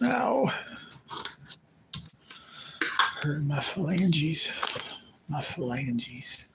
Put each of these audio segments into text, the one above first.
Ow. Hurt my phalanges. My phalanges.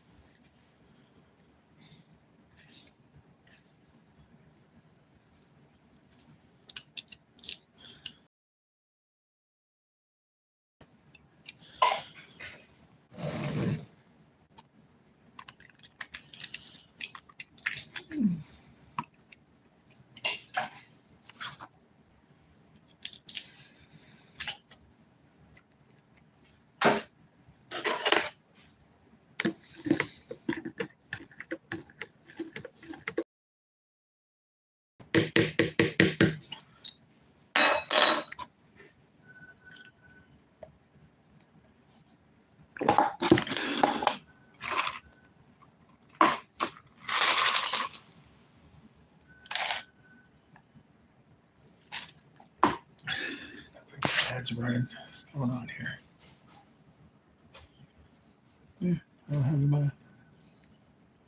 Ads running. What's going on here? Yeah, I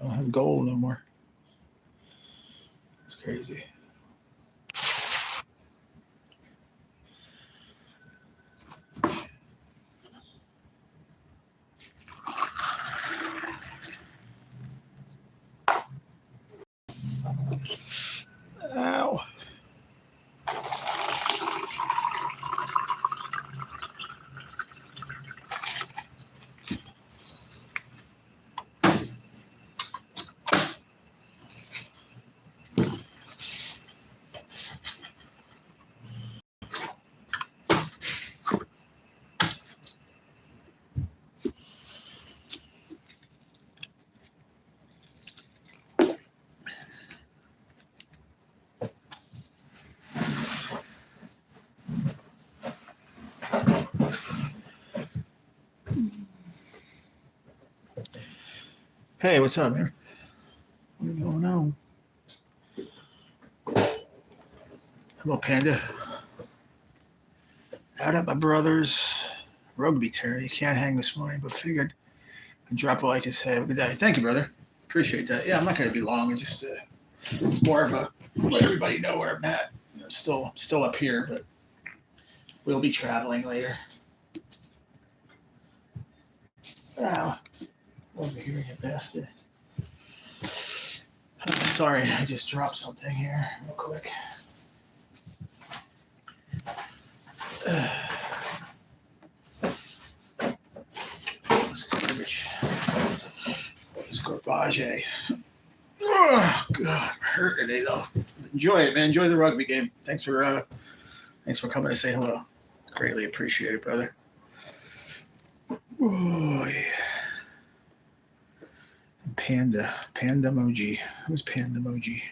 don't have gold no more. It's crazy. Ow. Hey, what's up, man? What's going on? Hello, Panda. Out at my brother's rugby tournament. You can't hang this morning, but figured I'd drop a like and say have a good day. Thank you, brother. Appreciate that. Yeah, I'm not going to be long. It's more of a let everybody know where I'm at. You know, still up here, but we'll be traveling later. Ow. Over here, you bastard. Sorry, I just dropped something here real quick. This garbage. Oh, God, I'm hurt today, though. Enjoy it, man. Enjoy the rugby game. Thanks for coming to say hello. Greatly appreciate it, brother. Boy. Panda emoji. Who's Panda emoji?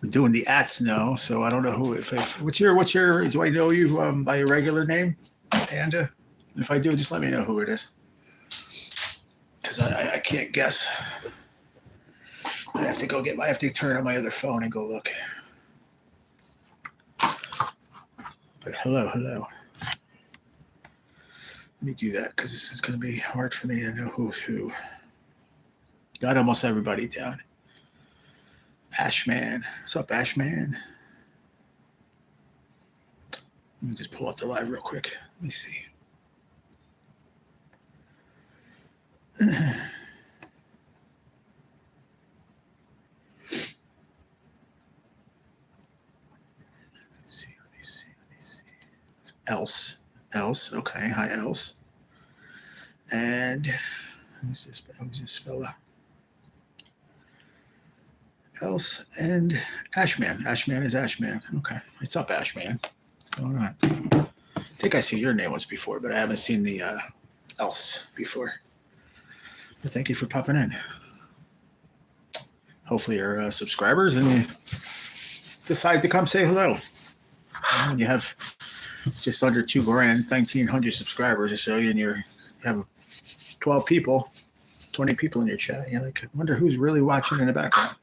We're doing the ats now, so I don't know who. What's your? Do I know you by your regular name, Panda? If I do, just let me know who it is, because I can't guess. I have to turn on my other phone and go look. But hello. Let me do that because this is going to be hard for me to know who's who. Got almost everybody down. Ashman. What's up, Ashman? Let me just pull up the live real quick. Let me see. Let me see. It's Else. Okay. Hi, Else. And who's this fella? Else and Ashman. Ashman is Ashman. Okay. What's up, Ashman? What's going on? I think I see your name once before, but I haven't seen the Else before. But thank you for popping in. Hopefully you're subscribers and you decide to come say hello. And you have just under 2 grand, 1,900 subscribers or so, and you have 12 people, 20 people in your chat. You're like, I wonder who's really watching in the background.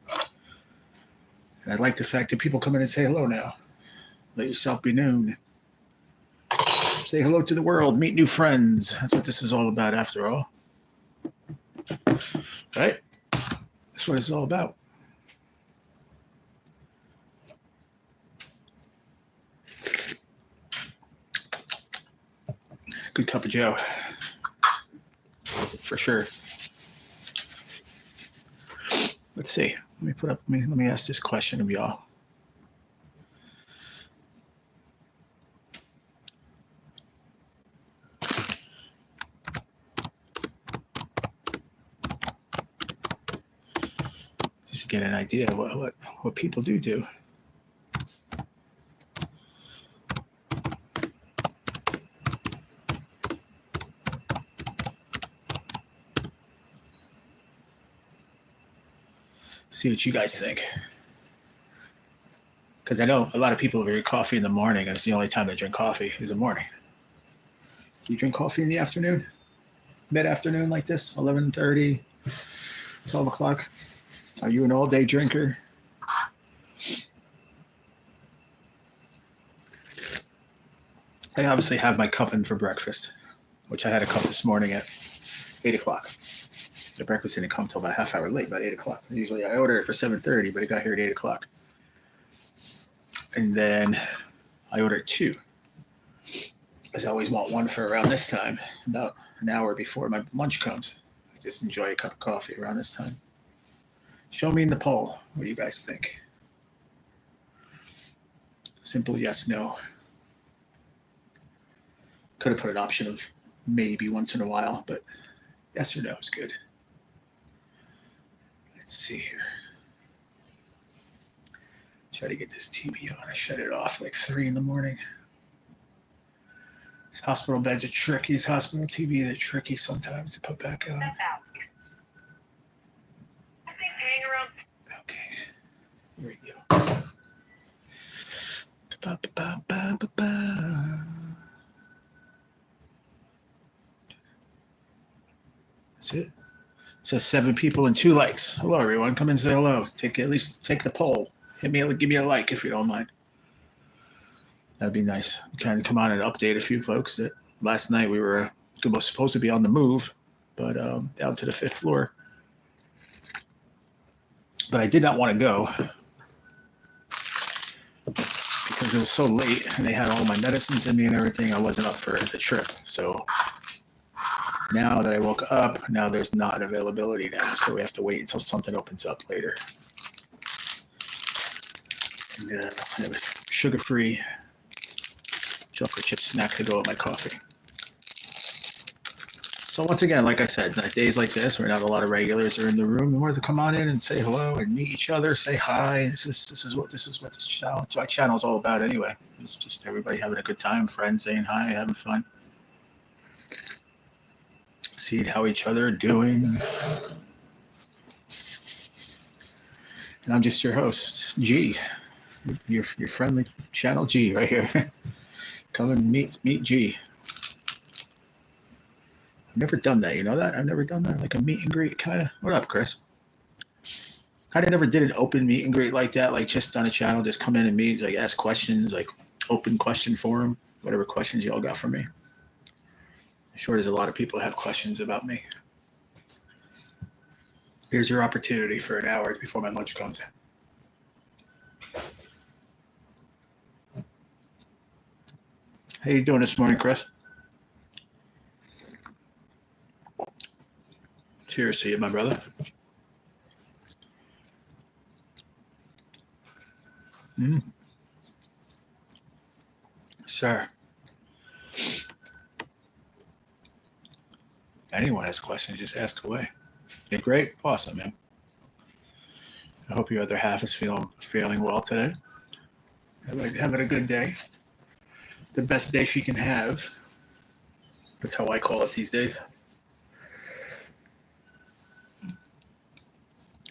And I like the fact that people come in and say hello now. Let yourself be known. Say hello to the world. Meet new friends. That's what this is all about, after all. Right? That's what it's all about. Good cup of Joe. For sure. Let's see. Let me ask this question of y'all. Just to get an idea of what people do. See what you guys think. Because I know a lot of people drink coffee in the morning, and it's the only time they drink coffee is the morning. Do you drink coffee in the afternoon? Mid-afternoon like this? 11:30, 12 o'clock? Are you an all-day drinker? I obviously have my cup in for breakfast, which I had a cup this morning at 8 o'clock. The breakfast didn't come till about a half hour late, about 8 o'clock. Usually I order it for 7:30, but it got here at 8 o'clock. And then I ordered two, because I always want one for around this time, about an hour before my lunch comes. I just enjoy a cup of coffee around this time. Show me in the poll what you guys think. Simple yes, no. Could have put an option of maybe once in a while, but yes or no is good. Let's see here. Try to get this TV on. I shut it off like 3 in the morning. These hospital beds are tricky. These hospital TVs are tricky sometimes to put back on. Okay. Here we go. That's it. It says 7 people and 2 likes. Hello, everyone. Come and say hello. At least take the poll. Give me a like if you don't mind. That'd be nice. Kind of come on and update a few folks. That last night we were supposed to be on the move, but down to the 5th floor. But I did not want to go because it was so late and they had all my medicines in me and everything. I wasn't up for the trip. So now that I woke up, now there's not availability now. So we have to wait until something opens up later. And I have a sugar-free chocolate chip snack to go with my coffee. So once again, like I said, days like this where not a lot of regulars are in the room, the more to come on in and say hello and meet each other, say hi. This is what this channel is all about anyway. It's just everybody having a good time, friends saying hi, having fun, seeing how each other are doing. And I'm just your host, G. Your friendly channel G right here. Come and meet G. I've never done that, you know that? I've never done that, like a meet and greet kind of. What up, Chris? Kind of never did an open meet and greet like that, like just on a channel, just come in and meet, like ask questions, like open question forum, whatever questions y'all got for me. I'm sure there's a lot of people that have questions about me. Here's your opportunity for an hour before my lunch comes. How you doing this morning, Chris? Cheers to you, my brother. Sir. Anyone has questions, just ask away. Yeah, great. Awesome, man. I hope your other half is feeling well today. Having a good day. The best day she can have. That's how I call it these days.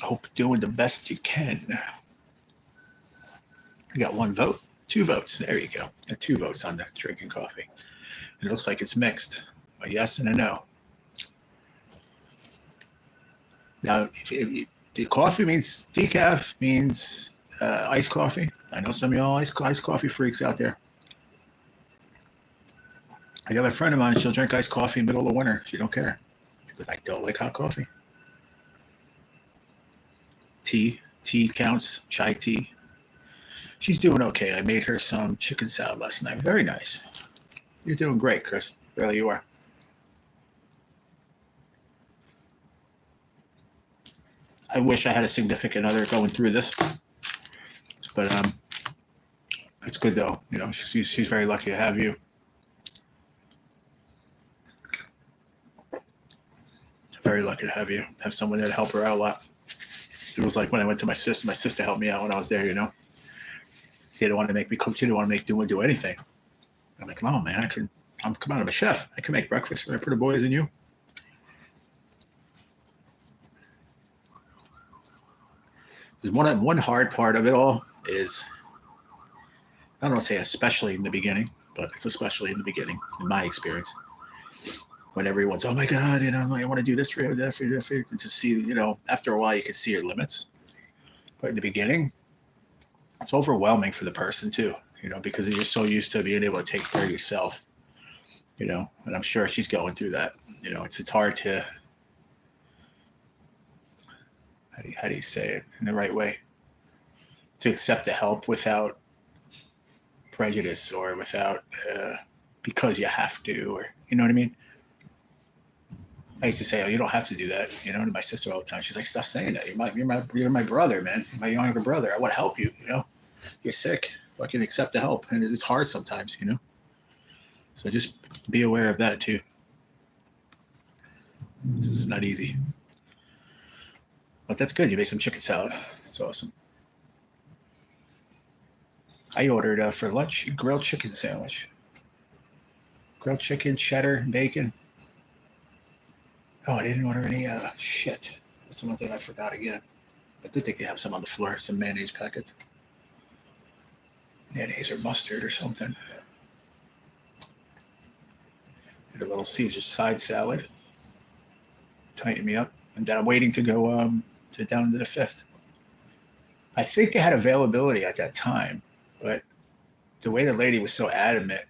Hope you're doing the best you can. I got 1 vote. 2 votes. There you go. Got 2 votes on the drinking coffee. It looks like it's mixed. A yes and a no. Now, if the coffee means decaf, means iced coffee. I know some of y'all iced coffee freaks out there. I have a friend of mine, she'll drink iced coffee in the middle of winter. She don't care. Because I don't like hot coffee. Tea counts, chai tea. She's doing okay. I made her some chicken salad last night. Very nice. You're doing great, Chris. Really, you are. I wish I had a significant other going through this, but it's good though. You know, she's very lucky to have you. Very lucky to have you. Have someone that help her out a lot. It was like when I went to my sister. My sister helped me out when I was there. You know, she didn't want to make me cook. She didn't want to do anything. I'm like, no, man, I'm a chef. I can make breakfast for the boys and you. One hard part of it all is, I don't want to say especially in the beginning, but it's especially in the beginning, in my experience, when everyone's, oh my God, you know, I want to do this for you, that for you, that for you, and to see, you know, after a while you can see your limits. But in the beginning, it's overwhelming for the person too, you know, because you're so used to being able to take care of yourself, you know, and I'm sure she's going through that. You know, it's hard to, how do you say it in the right way? To accept the help without prejudice or without, because you have to, or, you know what I mean? I used to say, oh, you don't have to do that, you know, to my sister all the time. She's like, stop saying that. You're my brother, man. My younger brother. I want to help you, you know? You're sick. I can accept the help. And it's hard sometimes, you know? So just be aware of that too. This is not easy. But that's good. You made some chicken salad. That's awesome. I ordered for lunch a grilled chicken sandwich. Grilled chicken, cheddar, bacon. Oh, I didn't order any shit. That's the one thing I forgot again. I did think they have some on the floor, some mayonnaise packets. Mayonnaise or mustard or something. Did a little Caesar side salad. Tighten me up. And then I'm waiting to go down to the 5th. I think they had availability at that time, but the way the lady was so adamant,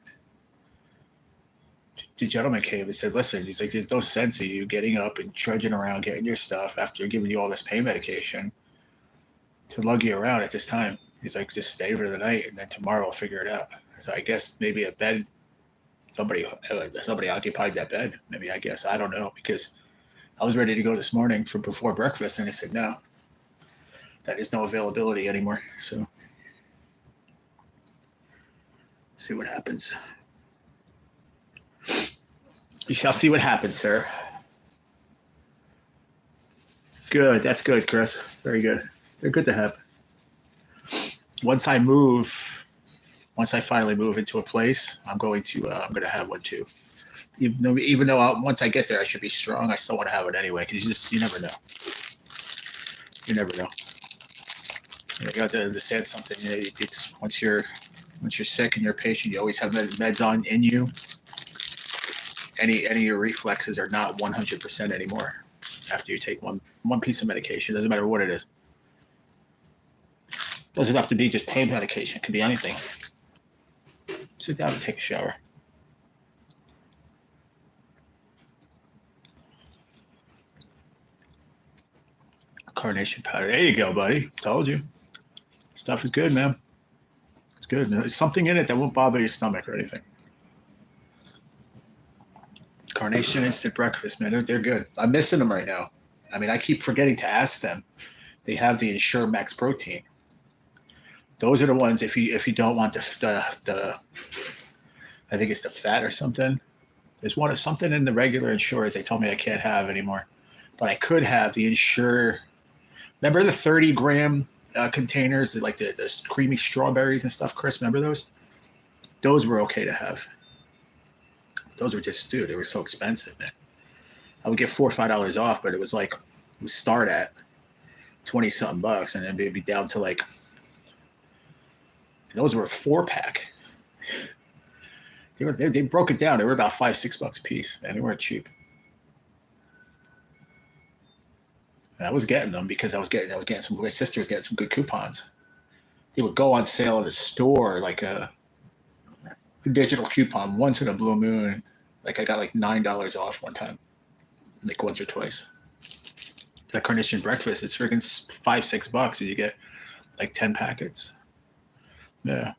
the gentleman came and said, listen, he's like, there's no sense of you getting up and trudging around getting your stuff after giving you all this pain medication to lug you around at this time. He's like, just stay for the night and then tomorrow I'll figure it out. So I guess maybe a bed, somebody occupied that bed. Maybe, I guess, I don't know, because I was ready to go this morning for before breakfast and they said, no, that is no availability anymore. So see what happens. We shall see what happens, sir. Good. That's good, Chris. Very good. They're good to have. Once I finally move into a place, I'm going to have one too. Even though once I get there, I should be strong. I still want to have it anyway because you never know. You never know. You got to understand something. You know, it's once you're sick and you're patient, you always have meds on in you. Any of your reflexes are not 100% anymore after you take one piece of medication. Doesn't matter what it is. Doesn't have to be just pain medication. It could be anything. Sit down and take a shower. Carnation powder. There you go, buddy. Told you. Stuff is good, man. It's good. There's something in it that won't bother your stomach or anything. Carnation instant breakfast, man. They're good. I'm missing them right now. I mean, I keep forgetting to ask them. They have the Ensure Max Protein. Those are the ones if you don't want the I think it's the fat or something. There's something in the regular Ensures they told me I can't have anymore. But I could have the Ensure. Remember the 30-gram containers, like the creamy strawberries and stuff, Chris? Remember those? Those were okay to have. Those were just, dude, they were so expensive, man. I would get $4 or $5 off, but it would start at 20-something bucks, and then it'd be down to like, those were a 4-pack. They broke it down. They were about $5-6 a piece, and they weren't cheap. And I was getting them because I was getting some. My sister was getting some good coupons. They would go on sale at a store, like a digital coupon once in a blue moon. Like I got like $9 off one time, like once or twice. That Carnation breakfast, it's freaking $5-6, and you get like 10 packets. Yeah,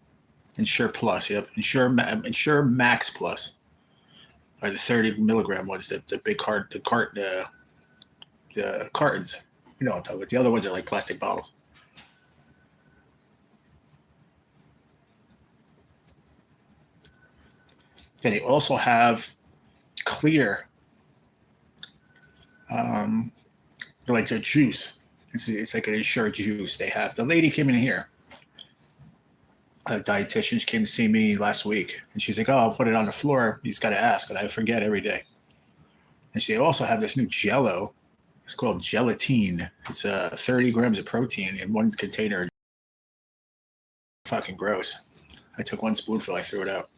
Ensure Plus. Yep, Ensure Max Plus. or the 30 milligram ones, the big the cartons. You know what I'm talking about. The other ones are like plastic bottles. Then they also have clear, like the juice. It's like an Ensure juice they have. The lady came in here, a dietitian. She came to see me last week, and she's like, "Oh, I'll put it on the floor. You just got to ask," and I forget every day. And they also have this new Jello. It's called gelatine. It's 30 grams of protein in one container. Fucking gross. I took one spoonful. I threw it out.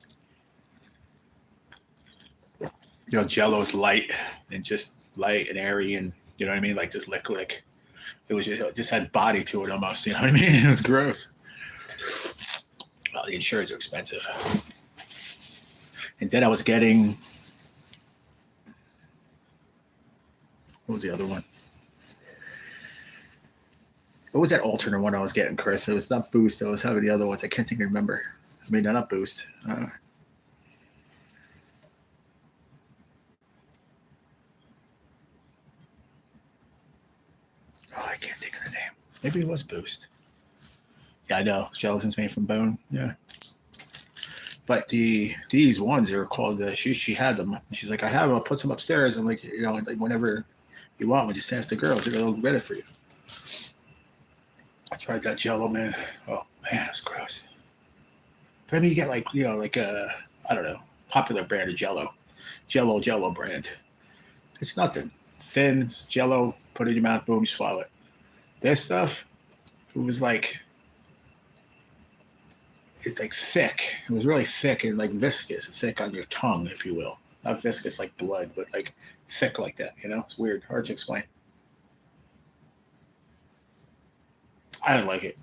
You know, Jello is light and just light and airy, and you know what I mean, like just liquid. Like it was just had body to it almost. You know what I mean? It was gross. Well, the insurers are expensive. And then I was getting, what was the other one? What was that alternate one I was getting, Chris? It was not Boost. I was having the other ones. I can't think I remember. I mean, not Boost. Oh, I can't think of the name. Maybe it was Boost. Yeah, I know. Gelatin's made from bone. Yeah. But these ones are called, she had them. She's like, I have them. I'll put some upstairs. And like, you know, like whenever you want them, just ask the girls. They'll get it for you. I tried that Jello, man. Oh, man, it's gross. But I mean, you get like, you know, like I don't know, popular brand of Jello. Jello brand. It's nothing. It's thin. It's Jello. Put it in your mouth. Boom, you swallow it. This stuff, it was like, it's like thick. It was really thick and like viscous, thick on your tongue, if you will. Not viscous like blood, but like thick like that. You know, it's weird, hard to explain. I don't like it.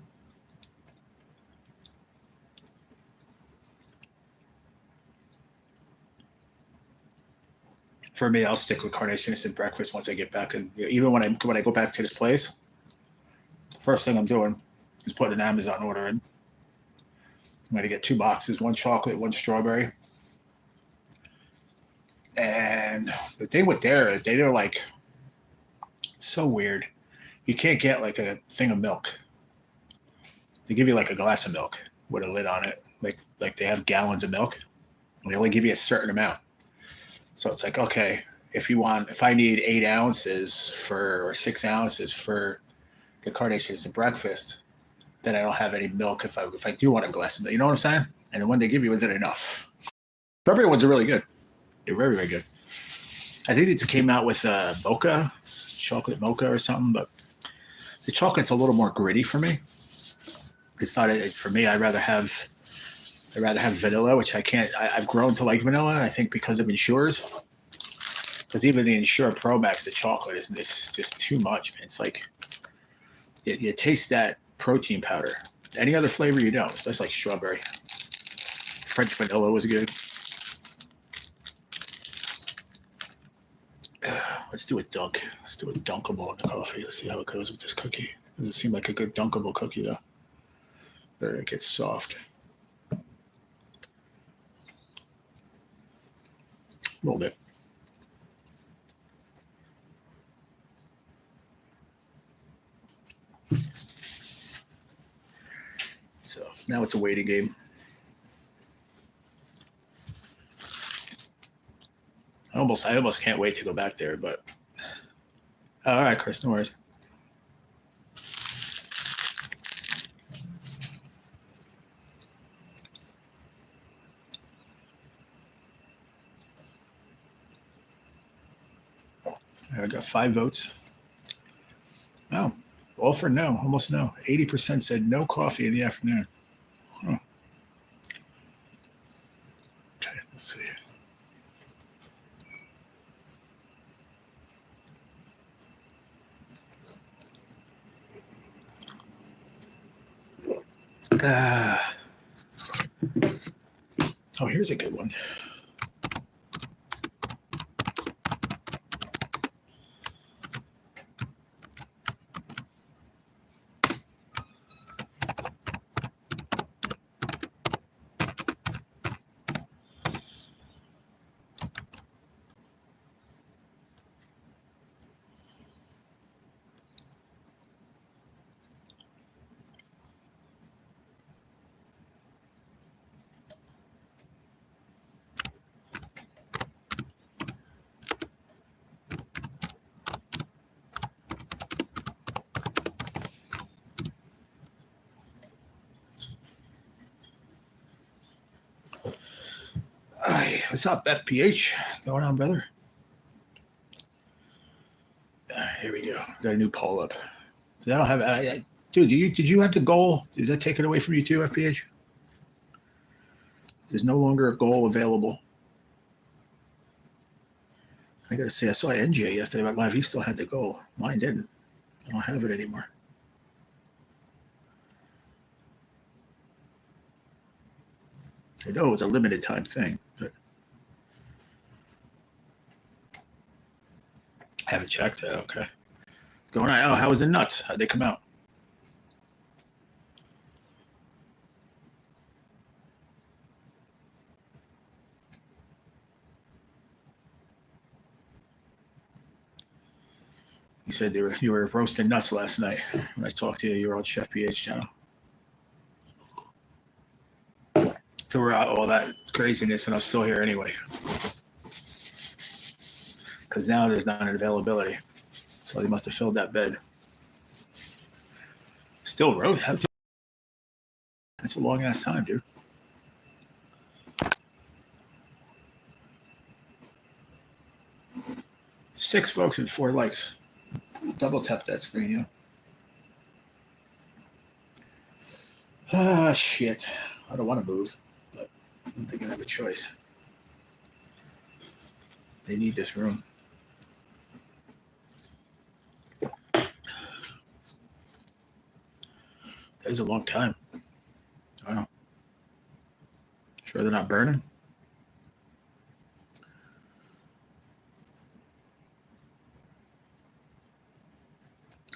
For me, I'll stick with Carnation Instant Breakfast once I get back. And even when I go back to this place, first thing I'm doing is putting an Amazon order in. I'm going to get 2 boxes, 1 chocolate, 1 strawberry. And the thing with theirs, they're like so weird. You can't get like a thing of milk. They give you like a glass of milk with a lid on it. Like they have gallons of milk. And they only give you a certain amount. So it's like, okay, if I need 8 ounces or 6 ounces for the Carnation Instant Breakfast, then I don't have any milk if I do want a glass of milk. You know what I'm saying? And the one they give you isn't enough. Strawberry ones are really good. They're very, very good. I think it came out with mocha, chocolate mocha or something, but the chocolate's a little more gritty for me. It's not for me. I'd rather have vanilla, which I can't. I've grown to like vanilla. I think because of Ensures, because even the Ensure Pro Max, the chocolate is just too much. It's like you taste that protein powder. Any other flavor you don't. It's like strawberry. French vanilla was good. Let's do a dunk. Let's do a dunkable in the coffee. Let's see how it goes with this cookie. Doesn't seem like a good dunkable cookie though. There, it gets soft. A little bit. So now it's a waiting game. I almost can't wait to go back there, but all right, Chris, no worries. I got 5 votes. Oh, all for no, almost no. 80% said no coffee in the afternoon. Huh. Okay, let's see. Oh, here's a good one. Hi, what's up, FPH? What's going on, brother? Here we go. Got a new poll up. So I don't have. Dude, did you have the goal? Is that taken away from you too, FPH? There's no longer a goal available. I gotta say, I saw NJ yesterday about live. He still had the goal. Mine didn't. I don't have it anymore. I know it's a limited time thing, but I haven't checked it. Okay. What's going on? Oh, how was the nuts? How'd they come out? You said you were roasting nuts last night when I talked to you. You were on Chef PH channel. Throughout all that craziness, and I'm still here anyway. Because now there's not an availability. So they must have filled that bed. Still roast. That's a long ass time, dude. Six folks and 4 likes. Double tap that screen, you know. Ah, shit. I don't want to move, but I don't think I have a choice. They need this room. That is a long time. Wow. Sure they're not burning?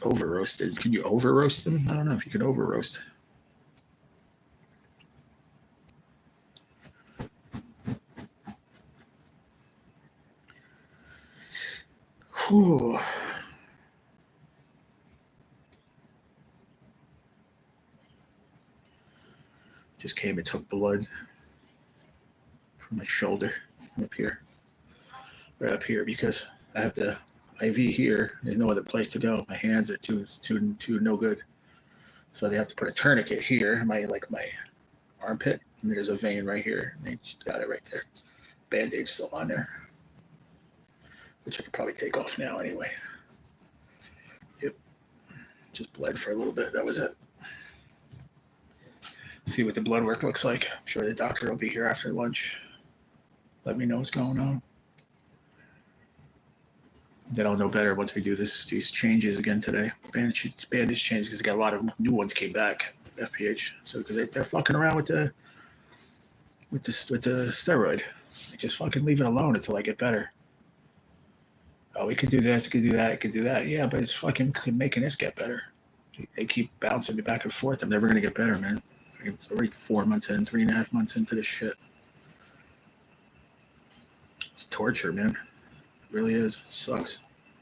Over roasted. Can you over roast them? I don't know if you can over roast. Whew. Just came and took blood from my shoulder up here. Right up here, because I have the IV here. There's no other place to go. My hands are too no good. So they have to put a tourniquet here, my armpit, and there's a vein right here. And they got it right there. Band-aid still on there, which I could probably take off now anyway. Yep. Just bled for a little bit. That was it. See what the blood work looks like. I'm sure the doctor will be here after lunch. Let me know what's going on. Then I'll know better once we do these changes again today. Bandage changes because I got a lot of new ones came back. FPH. So because they're fucking around with the steroid. They just fucking leave it alone until I get better. Oh, we could do this, could do that, could do that. Yeah, but it's fucking making us get better. They keep bouncing me back and forth. I'm never gonna get better, man. I'm already 4 months in, 3.5 months into this shit. It's torture, man. It really is. It sucks.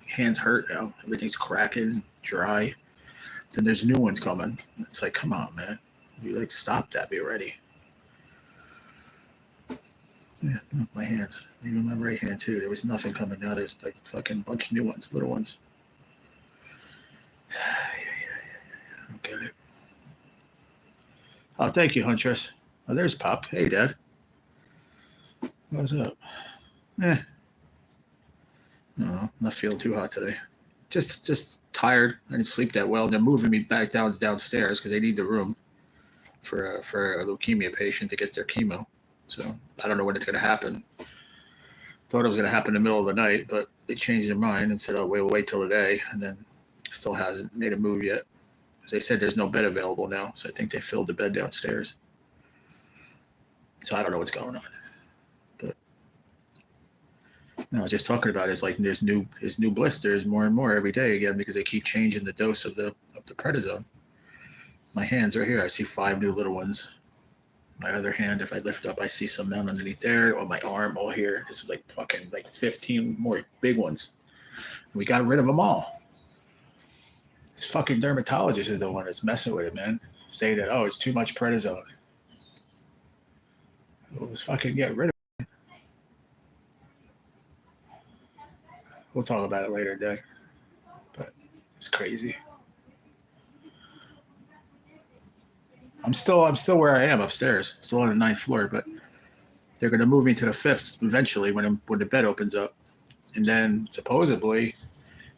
Hands hurt now. Everything's cracking, dry. Then there's new ones coming. It's like, come on, man. You stop that. Be ready. Yeah, my hands. Even my right hand too. There was nothing coming. Now there's fucking bunch of new ones, little ones. I don't get it. Oh, thank you, Huntress. Oh, there's Pop. Hey, Dad. What's up? No, not feeling too hot today. Just tired. I didn't sleep that well. They're moving me back downstairs because they need the room for a leukemia patient to get their chemo. So I don't know when it's going to happen. Thought it was going to happen in the middle of the night, but they changed their mind and said, "Oh, we'll wait till today." And then still hasn't made a move yet. They said there's no bed available now, so I think they filled the bed downstairs. So I don't know what's going on. But no, just talking about it, it's like there's new blisters more and more every day again because they keep changing the dose of the prednisone. My hands are here. I see 5 new little ones. My other hand, if I lift up, I see some down underneath there. On my arm, all here. This is fucking 15 more big ones. We got rid of them all. This fucking dermatologist is the one that's messing with it, man. Saying that, oh, it's too much prednisone. Let's fucking get rid of it. We'll talk about it later, Dad. But it's crazy. I'm still where I am upstairs. Still on the 9th floor, but They're going to move me to the 5th eventually when the bed opens up, and then supposedly,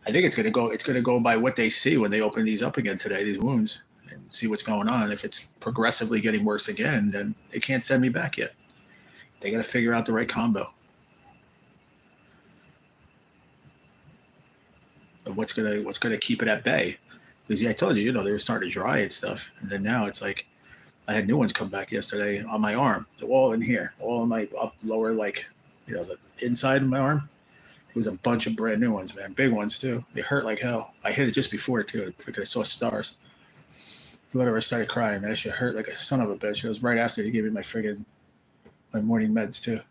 I think it's going to go. It's going to go by what they see when they open these up again today, these wounds, and see what's going on. If it's progressively getting worse again, then they can't send me back yet. They got to figure out the right combo. But what's gonna keep it at bay? Because I told you, they were starting to dry and stuff, and then now it's like I had new ones come back yesterday on my arm. They're all in here, all in my lower, like, the inside of my arm. It was a bunch of brand new ones, man, big ones too. They hurt like hell. I hit it just before too. I saw stars. Literally started crying, man. That shit hurt like a son of a bitch. It was right after he gave me my morning meds too.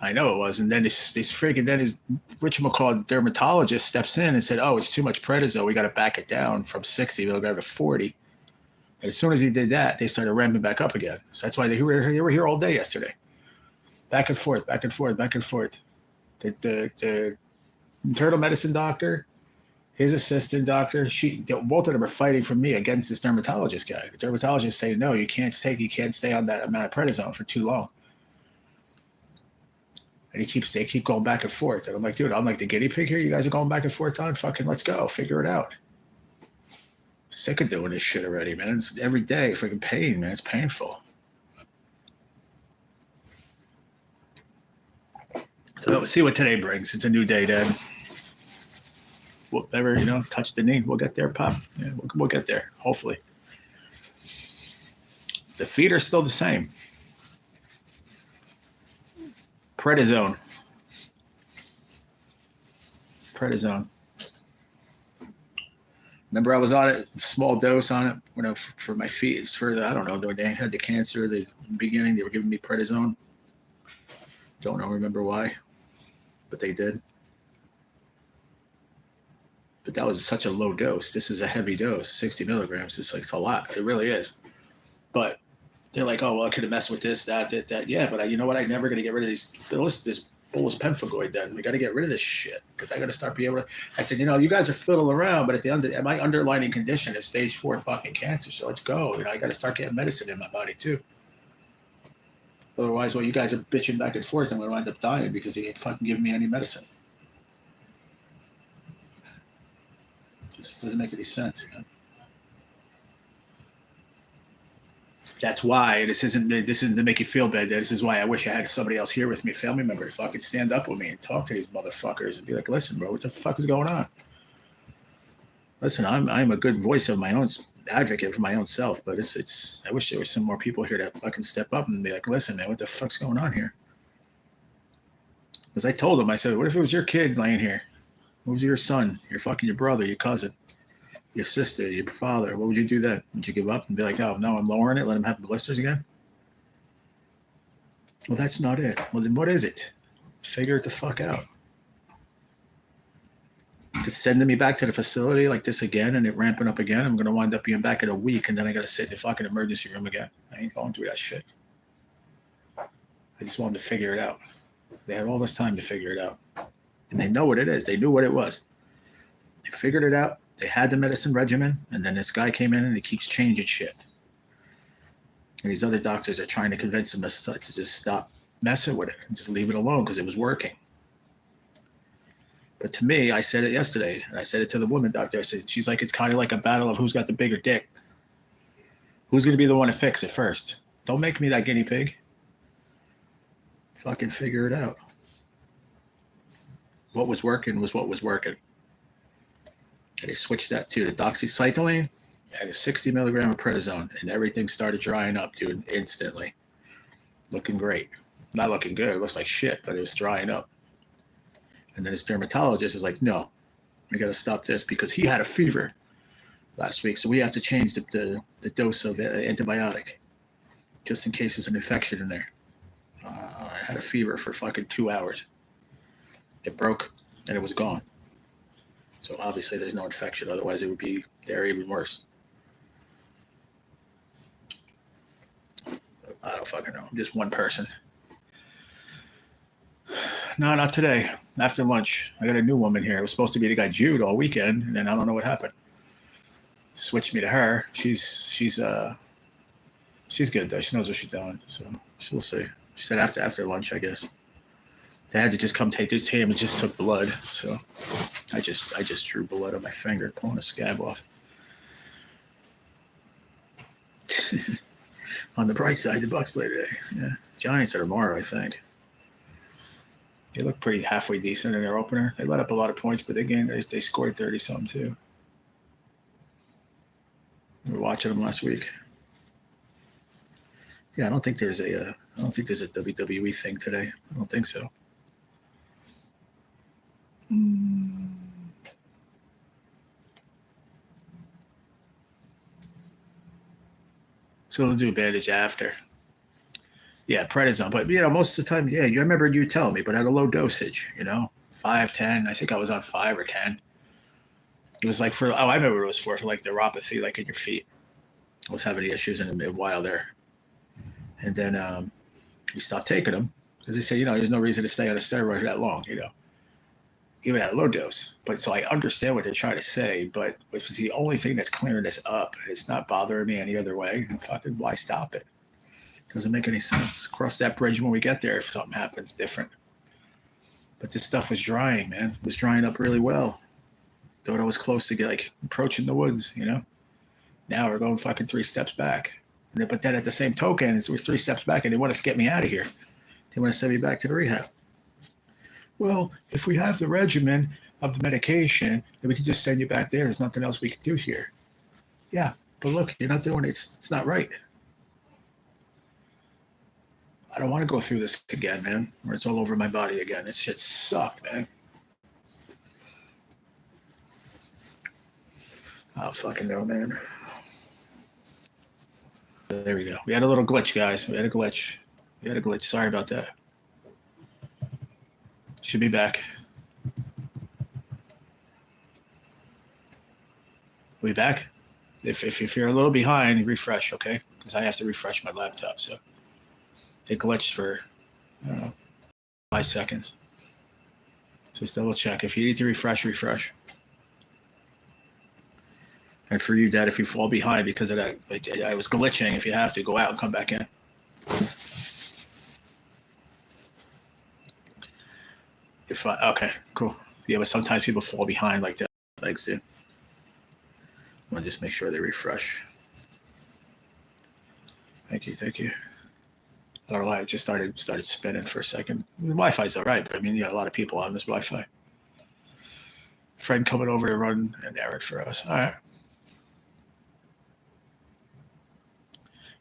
I know it was. And then his whatchamacallit dermatologist steps in and said, "Oh, it's too much prednisone. We got to back it down from 60 milligrams to 40. And as soon as he did that, they started ramping back up again. So that's why they were here all day yesterday. Back and forth, back and forth, back and forth. The internal medicine doctor, his assistant doctor, both of them are fighting for me against this dermatologist guy. The dermatologist saying, "No, you can't stay on that amount of prednisone for too long." And they keep going back and forth. And I'm like, dude, I'm like the guinea pig here. You guys are going back and forth on? Fucking let's go. Figure it out. Sick of doing this shit already, man. It's every day freaking pain, man. It's painful. So we'll see what today brings. It's a new day, Dad. Whatever, touch the knee. We'll get there, Pop. Yeah, we'll get there, hopefully. The feet are still the same. Prednisone. Remember, I was on it, small dose on it, for my feet. It's for I don't know, they had the cancer, the beginning, they were giving me prednisone. Don't remember why, but they did. But that was such a low dose. This is a heavy dose, 60 milligrams. It's a lot. It really is. But they're like, "Oh, well, I could have messed with this, that. Yeah, but you know what? I'm never going to get rid of this bolus pemphigoid then. We got to get rid of this shit because I got to start being able to." I said, you guys are fiddling around, but my underlying condition is stage 4 fucking cancer. So let's go. I got to start getting medicine in my body too. Otherwise, you guys are bitching back and forth, I'm going to wind up dying because they ain't fucking giving me any medicine. It just doesn't make any sense, That's why this isn't to make you feel bad. This is why I wish I had somebody else here with me, a family member, to fucking stand up with me and talk to these motherfuckers and be like, "Listen, bro, what the fuck is going on? Listen, I'm a good voice of my own, advocate for my own self, but it's. I wish there were some more people here that fucking step up and be like, "Listen, man, what the fuck's going on here?" Because I told them, I said, "What if it was your kid laying here? What was your son, your brother, your cousin, your sister, your father? What would you do then? Would you give up and be like, "Oh, no, I'm lowering it, let him have the blisters again"? Well, that's not it. Well, then what is it? Figure it the fuck out. Because sending me back to the facility like this again and it ramping up again, I'm going to wind up being back in a week, and then I got to sit in the fucking emergency room again. I ain't going through that shit. I just wanted to figure it out. They had all this time to figure it out. And they know what it is. They knew what it was. They figured it out. They had the medicine regimen, and then this guy came in and he keeps changing shit. And these other doctors are trying to convince him to just stop messing with it and just leave it alone because it was working. But to me, I said it yesterday, and I said it to the woman doctor. I said, she's like, it's kind of like a battle of who's got the bigger dick. Who's going to be the one to fix it first? Don't make me that guinea pig. Fucking figure it out. What was working was what was working. And they switched that to the doxycycline and a 60 milligram of prednisone, and everything started drying up, dude, instantly. Looking great. Not looking good. It looks like shit, but it was drying up. And then his dermatologist is like, "No, we got to stop this because he had a fever last week, so we have to change the dose of antibiotic just in case there's an infection in there." I had a fever for fucking 2 hours. It broke, and it was gone. So obviously there's no infection. Otherwise, it would be there even worse. I don't fucking know. I'm just one person. No, not today. After lunch, I got a new woman here. It was supposed to be the guy Jude all weekend, and then I don't know what happened. Switched me to her. She's She's good though. She knows what she's doing, so we'll see. She said after lunch, I guess. They had to just come take this ham and just took blood, so I just drew blood on my finger, pulling a scab off. On the bright side, the Bucks play today. Yeah, Giants are tomorrow, I think. They look pretty halfway decent in their opener. They let up a lot of points, but they scored 30-something too. We were watching them last week. Yeah, I don't think there's a WWE thing today. I don't think so. So they'll do bandage after. Yeah, prednisone. But, most of the time, you remember you telling me, but at a low dosage, 5, 10. I think I was on 5 or 10. It was like I remember it was for like neuropathy, like in your feet. I was having issues in a while there. And then we stopped taking them because they say, there's no reason to stay on a steroid that long, even at a low dose. But so I understand what they're trying to say, but which is the only thing that's clearing this up. It's not bothering me any other way. And fucking why stop it? Doesn't make any sense. Cross that bridge when we get there if something happens different. But this stuff was drying, man. It was drying up really well. Thought I was close to approaching the woods, Now we're going fucking 3 steps back. But then at the same token, it was 3 steps back and they want to get me out of here. They want to send me back to the rehab. Well, if we have the regimen of the medication, then we can just send you back there. There's nothing else we can do here. Yeah, but look, you're not doing it. It's not right. I don't want to go through this again, man, where it's all over my body again. This shit sucked, man. I don't fucking know, man. There we go. We had a little glitch, guys. We had a glitch. Sorry about that. Should be back. We back? If you're a little behind, refresh, okay? Because I have to refresh my laptop, so it glitched for, I don't know, 5 seconds. Just double check. If you need to refresh. And for you, Dad, if you fall behind because of that, I was glitching. If you have to, go out and come back in. Okay, cool. Yeah, but sometimes people fall behind like that. Legs do. I want to just make sure they refresh. Thank you. I don't know why it just started spinning for a second. The Wi-Fi's all right, but I mean, a lot of people on this Wi-Fi. Friend coming over to run an errand for us. All right.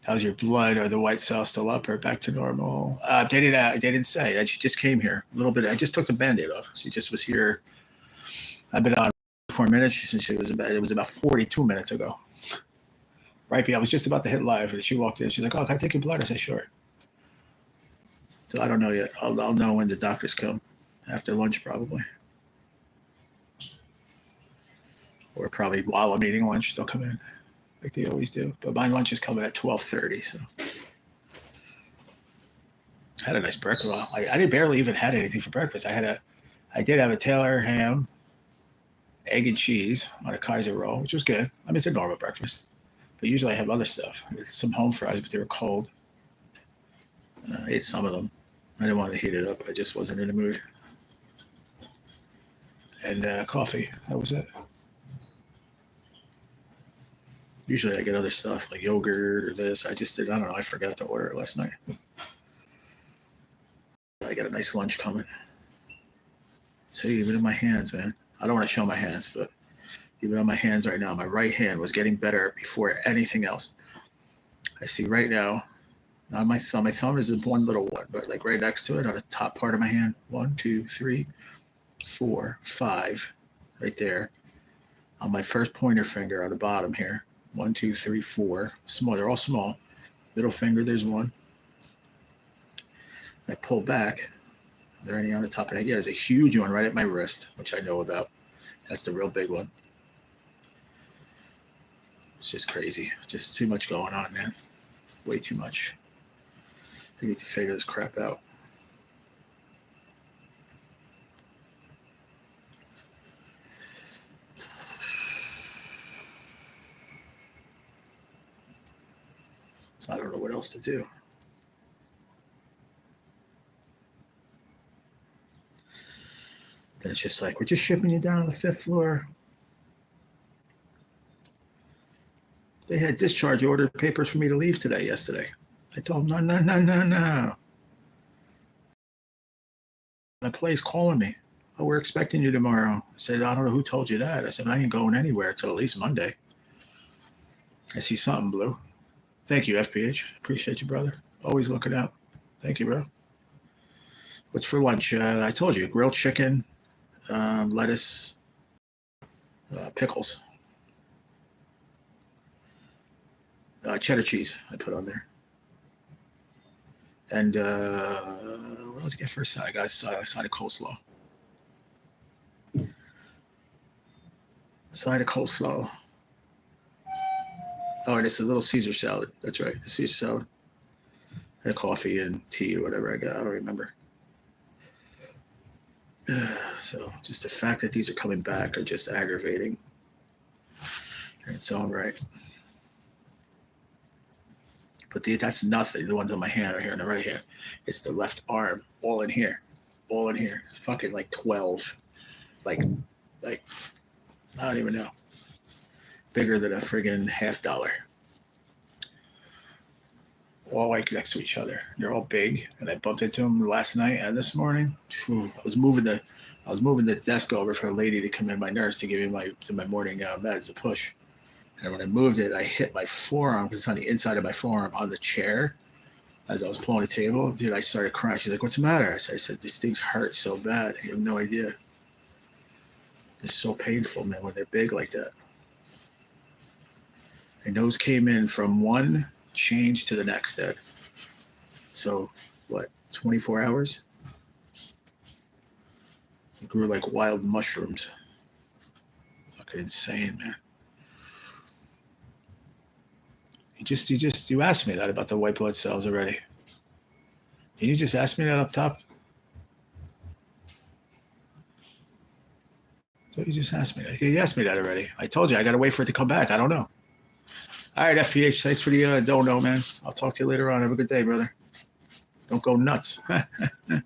How's your blood? Are the white cells still up or back to normal? They didn't say. She just came here a little bit. I just took the Band-Aid off. She just was here. I've been on 4 minutes since it was about 42 minutes ago. Right, I was just about to hit live, and she walked in. She's like, "Oh, can I take your blood?" I said, "Sure." So I don't know yet. I'll know when the doctors come. After lunch, probably. Or probably while I'm eating lunch, they'll come in. Like they always do. But my lunch is coming at 12:30, so I had a nice breakfast. Well, I barely even had anything for breakfast. I did have a Taylor ham, egg and cheese on a Kaiser roll, which was good. I mean, it's a normal breakfast. But usually I have other stuff. Some home fries, but they were cold. I ate some of them. I didn't want to heat it up. I just wasn't in the mood. And coffee. That was it. Usually I get other stuff like yogurt or this. I don't know. I forgot to order it last night. I got a nice lunch coming. See, even in my hands, man. I don't want to show my hands, but even on my hands right now, my right hand was getting better before anything else. I see right now, on my thumb is one little one, but like right next to it on the top part of my hand, 1, 2, 3, 4, 5, right there. On my first pointer finger on the bottom here. 1, 2, 3, 4. Small. They're all small. Middle finger, there's one. I pull back. Are there any on the top of the head? Yeah, there's a huge one right at my wrist, which I know about. That's the real big one. It's just crazy. Just too much going on, man. Way too much. I need to figure this crap out. So I don't know what else to do. Then it's just like, we're just shipping you down to the 5th floor. They had discharge order papers for me to leave yesterday. I told them, no. The place calling me. Oh, we're expecting you tomorrow. I said, I don't know who told you that. I said, I ain't going anywhere till at least Monday. I see something blue. Thank you, FPH. Appreciate you, brother. Always looking out. Thank you, bro. What's for lunch? I told you, grilled chicken, lettuce, pickles. Cheddar cheese I put on there. And what else I get for a side? I got a side of coleslaw. Side of coleslaw. Oh, and it's a little Caesar salad. That's right, the Caesar salad. And coffee and tea or whatever I got. I don't remember. So just the fact that these are coming back are just aggravating in its own right. But that's nothing. The ones on my hand are here on the right hand. It's the left arm, all in here. It's fucking like 12. Like, I don't even know. Bigger than a friggin' $50. All like next to each other. They're all big, and I bumped into them last night and this morning. I was moving the desk over for a lady to come in, my nurse, to give me my morning meds, a push. And when I moved it, I hit my forearm, because it's on the inside of my forearm, on the chair as I was pulling the table. Dude, I started crying. She's like, what's the matter? I said, these things hurt so bad. You have no idea. It's so painful, man, when they're big like that. And those came in from one change to the next day. So, 24 hours? It grew like wild mushrooms. Fucking insane, man. You asked me that about the white blood cells already. Did you just ask me that up top? So you just asked me that. You asked me that already. I told you I got to wait for it to come back. I don't know. All right, FPH, thanks for the don't know, man. I'll talk to you later on. Have a good day, brother. Don't go nuts. Don't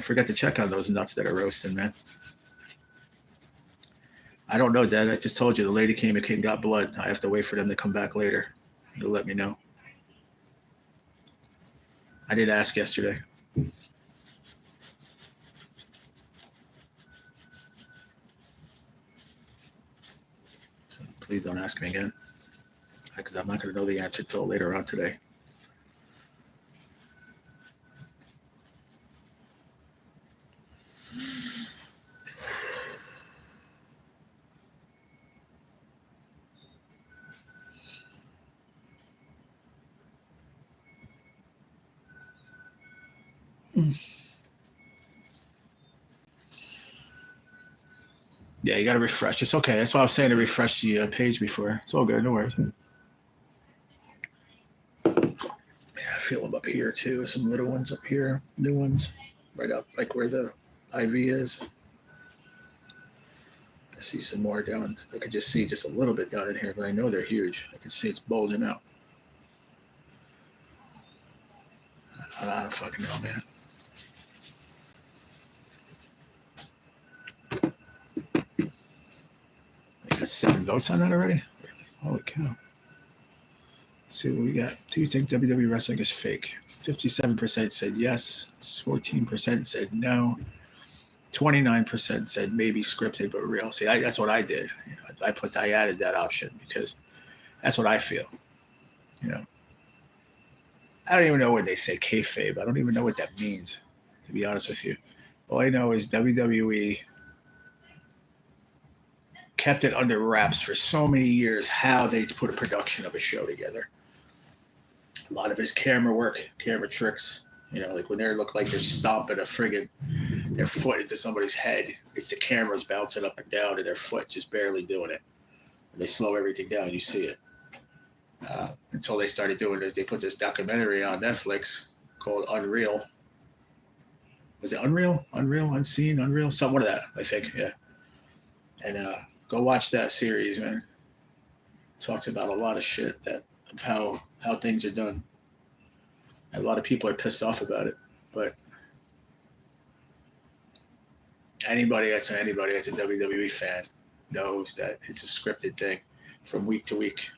forget to check on those nuts that are roasting, man. I don't know, Dad. I just told you the lady came and got blood. I have to wait for them to come back later. You'll let me know. I did ask yesterday. So please don't ask me again, because I'm not going to know the answer till later on today. Yeah, you got to refresh. It's okay. That's why I was saying to refresh the page before. It's all good. No worries. Yeah, I feel them up here too. Some little ones up here, new ones, right up like where the IV is. I see some more down. I could just see just a little bit down in here, but I know they're huge. I can see it's bulging out. I don't fucking know, man. I got 7 votes on that already? Really? Holy cow. Let's see what we got. Do you think WWE wrestling is fake? 57% said yes. 14% said no. 29% said maybe scripted but real. See, that's what I did. I added that option because that's what I feel. I don't even know when they say kayfabe. I don't even know what that means, to be honest with you. All I know is WWE kept it under wraps for so many years how they put a production of a show together. A lot of his camera work, camera tricks, like when they look like they're stomping their foot into somebody's head. It's the cameras bouncing up and down and their foot just barely doing it. And they slow everything down. You see it. Until they started doing this. They put this documentary on Netflix called Unreal. Was it Unreal? Unreal? Unseen? Unreal? Somewhat of that, I think. Yeah. And go watch that series, man. It talks about a lot of shit that of how things are done. And a lot of people are pissed off about it, but anybody that's a WWE fan knows that it's a scripted thing from week to week.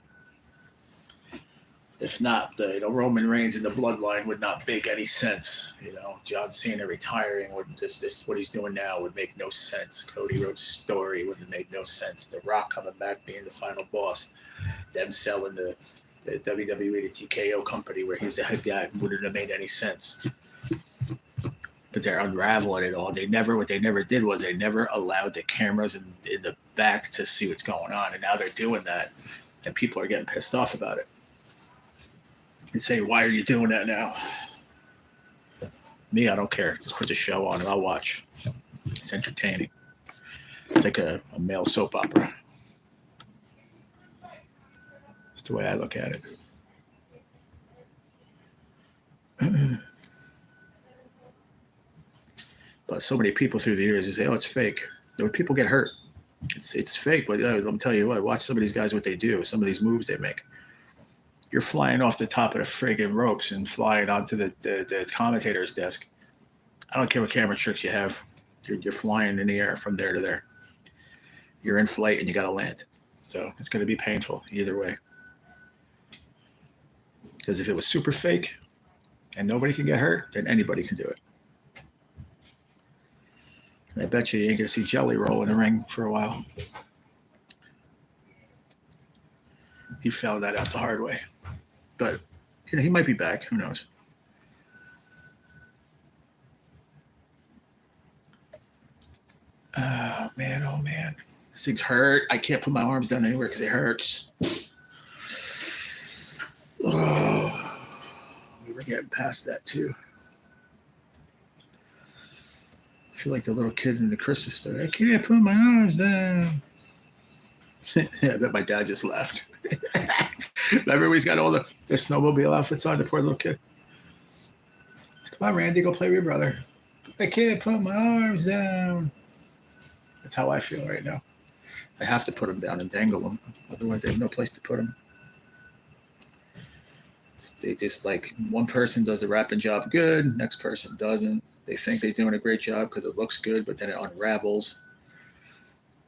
If not, the Roman Reigns and the Bloodline would not make any sense. John Cena retiring would this what he's doing now would make no sense. Cody Rhodes' story would have made no sense. The Rock coming back being the final boss, them selling the WWE to TKO company where he's the head guy wouldn't have made any sense. But they're unraveling it all. What they never did was they never allowed the cameras in the back to see what's going on, and now they're doing that, and people are getting pissed off about it. And say, why are you doing that now? Me, I don't care. Just put the show on and I'll watch. It's entertaining. It's like a male soap opera. That's the way I look at it. But so many people through the years say, oh, it's fake. People get hurt. It's fake, but let me tell you what, watch some of these guys, what they do, some of these moves they make. You're flying off the top of the friggin' ropes and flying onto the commentator's desk. I don't care what camera tricks you have. You're flying in the air from there to there. You're in flight and you got to land. So it's going to be painful either way. Because if it was super fake and nobody can get hurt, then anybody can do it. And I bet you ain't going to see Jelly roll in the ring for a while. He found that out the hard way. But he might be back. Who knows? Oh, man. This thing's hurt. I can't put my arms down anywhere because it hurts. Oh, we were getting past that, too. I feel like the little kid in the Christmas story. I can't put my arms down. I bet my dad just laughed. Remember when he's got all the snowmobile outfits on, the poor little kid? Come on, Randy, go play with your brother. I can't put my arms down. That's how I feel right now. I have to put them down and dangle them. Otherwise, I have no place to put them. They just like one person does the wrapping job good, next person doesn't. They think they're doing a great job because it looks good, but then it unravels.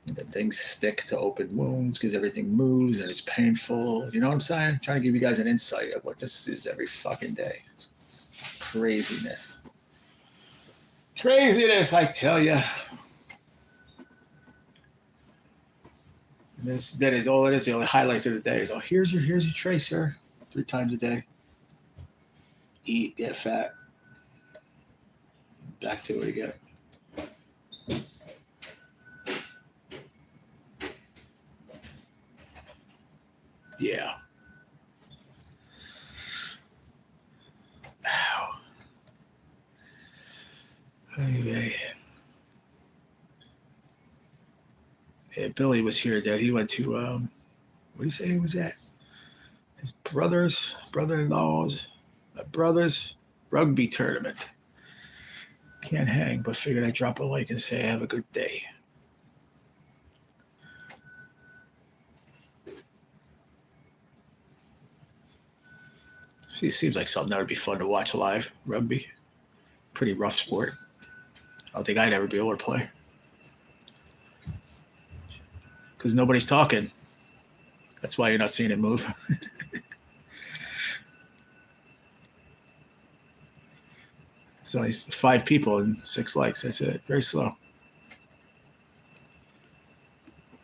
And then things stick to open wounds because everything moves and it's painful. You know what I'm saying? I'm trying to give you guys an insight of what this is every fucking day. It's craziness. Craziness, I tell you. That is all it is. The only highlights of the day is, oh, here's your tray, sir. 3 times a day. Eat, get fat. Back to it again. Yeah. Ow. Anyway. Yeah, Billy was here, Dad. He went to, what did he say he was at? His brother-in-law's, my brother's rugby tournament. Can't hang, but figured I'd drop a like and say have a good day. It seems like something that would be fun to watch live. Rugby. Pretty rough sport. I don't think I'd ever be able to play. Because nobody's talking. That's why you're not seeing it move. So it's 5 people and 6 likes. That's it. Very slow.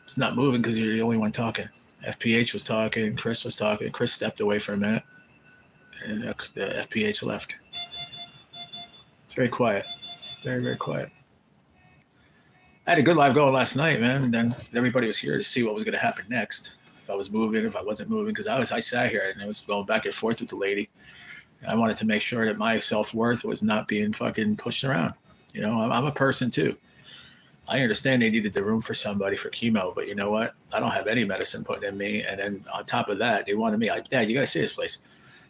It's not moving because you're the only one talking. FPH was talking. Chris was talking. Chris stepped away for a minute. And the FPH left. It's very quiet. Very, very quiet. I had a good live going last night, man. And then everybody was here to see what was going to happen next. If I was moving, if I wasn't moving. Because I sat here and I was going back and forth with the lady. I wanted to make sure that my self-worth was not being fucking pushed around. You know, I'm a person too. I understand they needed the room for somebody for chemo, but you know what? I don't have any medicine put in me. And then on top of that, they wanted me. Dad, you got to see this place.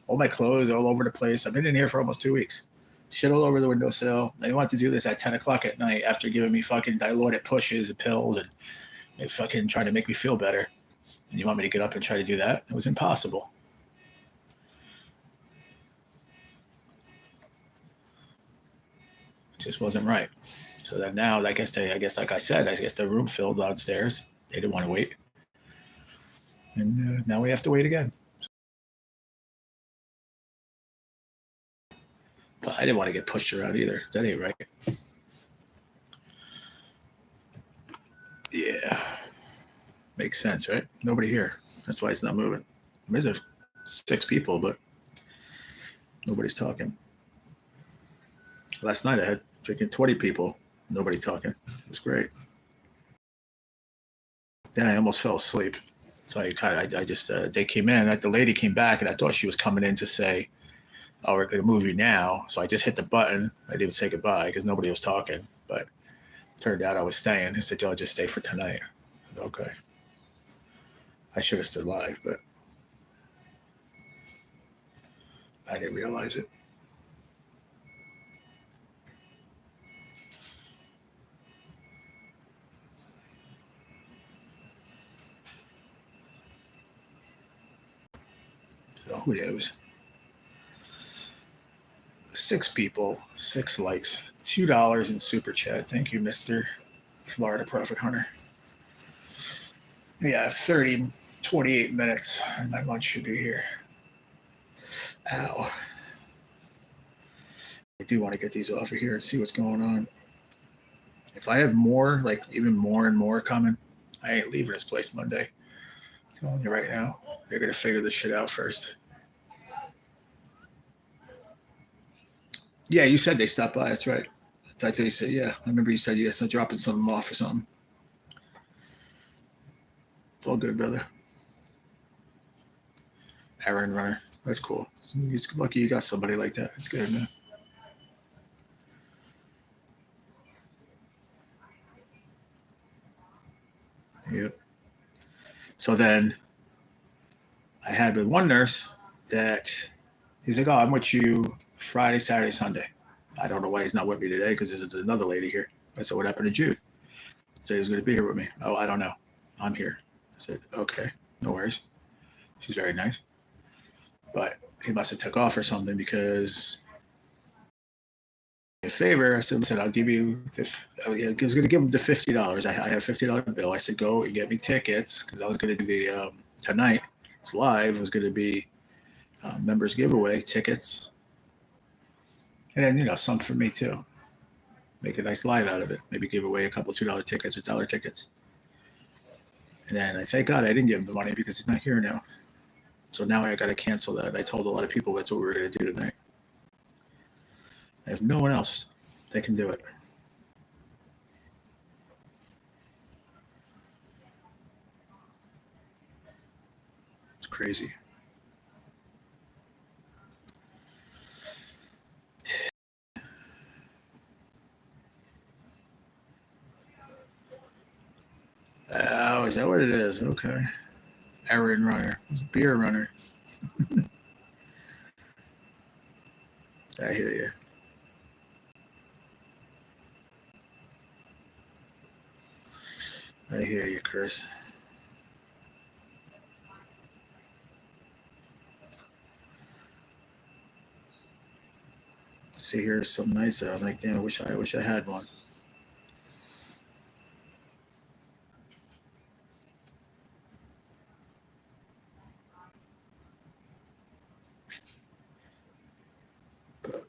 All my clothes all over the place. I've been in here for almost 2 weeks. Shit all over the windowsill. They wanted to do this at 10 o'clock at night after giving me fucking diluted pushes and pills and they fucking trying to make me feel better. And you want me to get up and try to do that? It was impossible. Just wasn't right. So then now, I guess like I said, I guess the room filled downstairs. They didn't want to wait, and now we have to wait again. But I didn't want to get pushed around either. That ain't right. Yeah, makes sense, right? Nobody here. That's why it's not moving. There's 6 people, but nobody's talking. Last night I had freaking 20 people. Nobody talking. It was great. Then I almost fell asleep. So I just, they came in. The lady came back, and I thought she was coming in to say, "Oh, we're going to move you now." So I just hit the button. I didn't even say goodbye because nobody was talking. But it turned out I was staying. I said, "Y'all just stay for tonight." I said, okay. I should have stood live, but I didn't realize it. So who knows? 6 people, 6 likes, $2 in super chat. Thank you, Mr. Florida Profit Hunter. Yeah, 28 minutes, and my lunch should be here. Ow. I do want to get these off of here and see what's going on. If I have more, like even more and more coming, I ain't leaving this place Monday. I'm telling you right now, they're going to figure this shit out first. Yeah, you said they stopped by. That's right. I thought you said, yeah. I remember you said you guys dropping something off or something. It's all good, brother. Aaron Runner. That's cool. It's lucky you got somebody like that. It's good, man. Yep. So then I had with one nurse that he's like, "Oh, I'm with you Friday, Saturday, Sunday." I don't know why he's not with me today because there's another lady here. I said, "What happened to Jude?" He said he was going to be here with me. "Oh, I don't know. I'm here." I said, "Okay, no worries." She's very nice. But he must have took off or something because a favor. I said, "Listen, I'll give you." I was going to give him the $50. I had a $50 bill. I said, "Go and get me tickets," because I was going to do the tonight. It's live. It was going to be members giveaway tickets, and then some for me too. Make a nice live out of it. Maybe give away a couple $2 tickets or $1 tickets. And then I thank God I didn't give him the money because he's not here now. So now I got to cancel that. I told a lot of people that's what we were going to do tonight. I have no one else that can do it. It's crazy. Oh, is that what it is? Okay. Aaron Runner. Beer Runner. I hear you. I hear you, Chris. See, here's some nice. I'm like, damn, I wish I had one. But,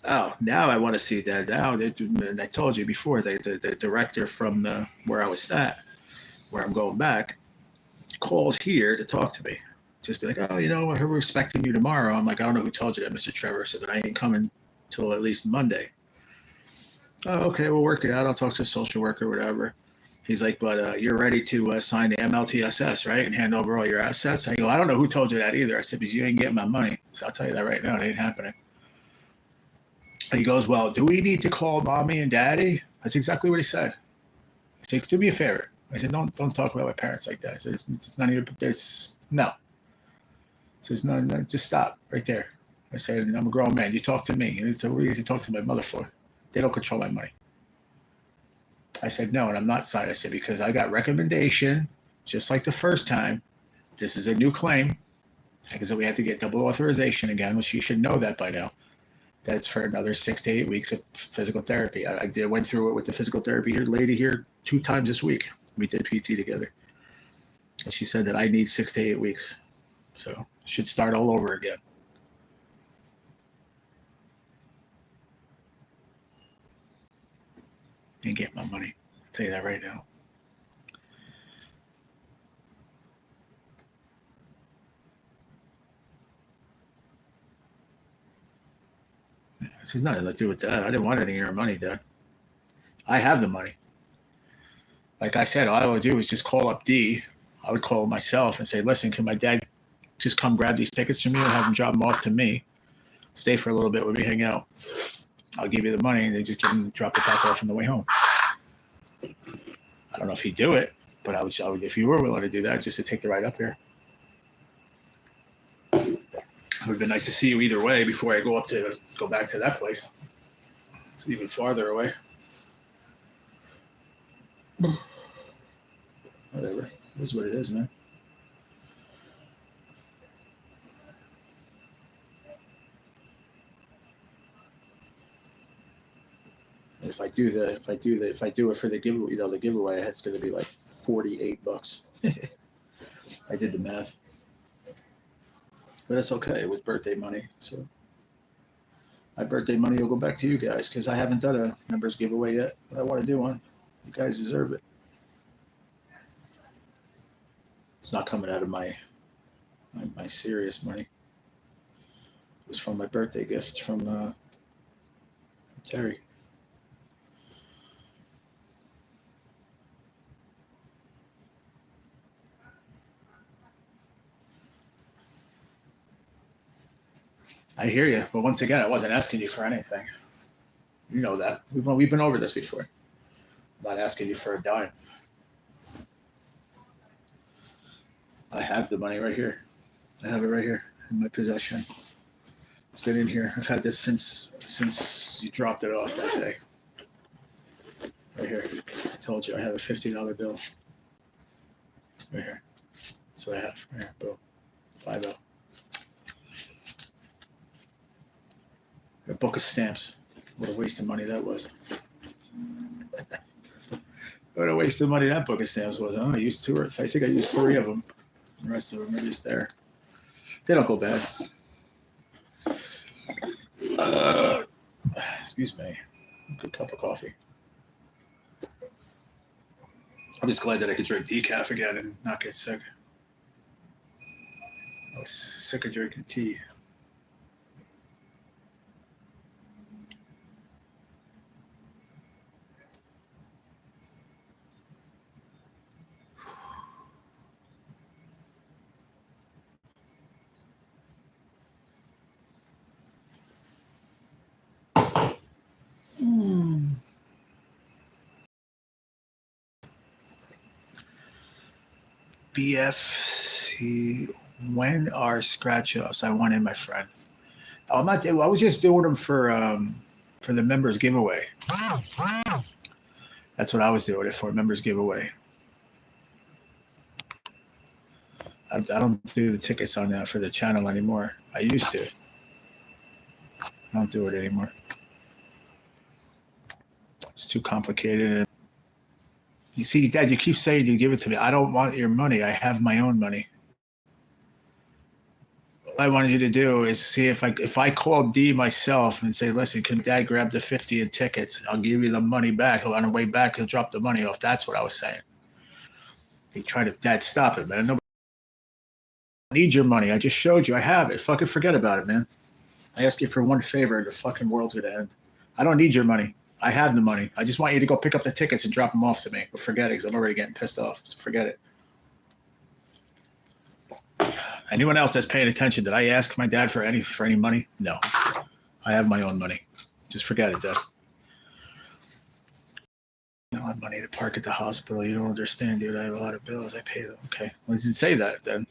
oh, now I want to see that. Now, I told you before, the director from where I was at, where I'm going back, calls here to talk to me. Just be like, "Oh, we're expecting you tomorrow." I'm like, "I don't know who told you that, Mr. Trevor." I said, "But I ain't coming till at least Monday." "Oh, okay, we'll work it out. I'll talk to a social worker, whatever." He's like, "But you're ready to sign the MLTSS, right? And hand over all your assets?" I go, "I don't know who told you that either." I said, "Because you ain't getting my money." So I'll tell you that right now. It ain't happening. And he goes, "Well, do we need to call mommy and daddy?" That's exactly what he said. He said, "Do me a favor." I said, Don't talk about my parents like that." I said, It's not even, no. He says, no, just stop right there. I said, "I'm a grown man. You talk to me." And so what do you talk to my mother for? They don't control my money. I said, "No, and I'm not signing." I said, "Because I got recommendation, just like the first time. This is a new claim, because we had to get double authorization again, which you should know that by now. That's for another 6 to 8 weeks of physical therapy. Went through it with the physical therapy lady here 2 times this week. We did PT together. And she said that I need 6 to 8 weeks. So should start all over again. And get my money. I'll tell you that right now. This has nothing to do with that. I didn't want any of your money, Dad. I have the money. Like I said, all I would do is just call up D. I would call myself and say, listen, can my dad just come grab these tickets from you and have him drop them off to me? Stay for a little bit with me, hang out. I'll give you the money, and they just drop it back off on the way home. I don't know if he'd do it, but I would, if you were willing to do that, just to take the ride up here. It would have been nice to see you either way before I go back to that place. It's even farther away. Whatever. It is what it is, man. And if I do it for the giveaway, the giveaway, it's going to be like $48. I did the math. But it's okay with birthday money. So my birthday money will go back to you guys because I haven't done a members giveaway yet. But I want to do one. You guys deserve it. It's not coming out of my serious money. It was from my birthday gift from Terry. I hear you, but once again, I wasn't asking you for anything. You know that. We've been over this before. I'm not asking you for a dime. I have the money right here. I have it right here in my possession. It's been in here. I've had this since you dropped it off that day. Right here. I told you I have a $50 bill. Right here. That's what I have. Right here. Boom. 50. A book of stamps. What a waste of money that was. What a waste of money that book of stamps was. I used 2 or I think I used 3 of them. The rest of them are just there. They don't go bad. Excuse me. Good cup of coffee. I'm just glad that I could drink decaf again and not get sick. I was sick of drinking tea. BFC, when are scratch offs? I wanted my friend. Oh, I'm not. I was just doing them for the members giveaway. That's what I was doing it for, members giveaway. I don't do the tickets on that for the channel anymore. I used to. I don't do it anymore. It's too complicated. You see, Dad, you keep saying you give it to me. I don't want your money. I have my own money. All I wanted you to do is see if I call D myself and say, listen, can Dad grab the 50 in tickets? I'll give you the money back. On the way back, he'll drop the money off. That's what I was saying. He tried to, Dad, stop it, man. Nobody needs your money. I just showed you. I have it. Fucking forget about it, man. I ask you for one favor, the fucking world's going to end. I don't need your money. I have the money. I just want you to go pick up the tickets and drop them off to me. But forget it because I'm already getting pissed off. So forget it. Anyone else that's paying attention, did I ask my dad for any money? No. I have my own money. Just forget it, Dad. I don't have money to park at the hospital. You don't understand, dude. I have a lot of bills. I pay them. Okay. Well, say that then.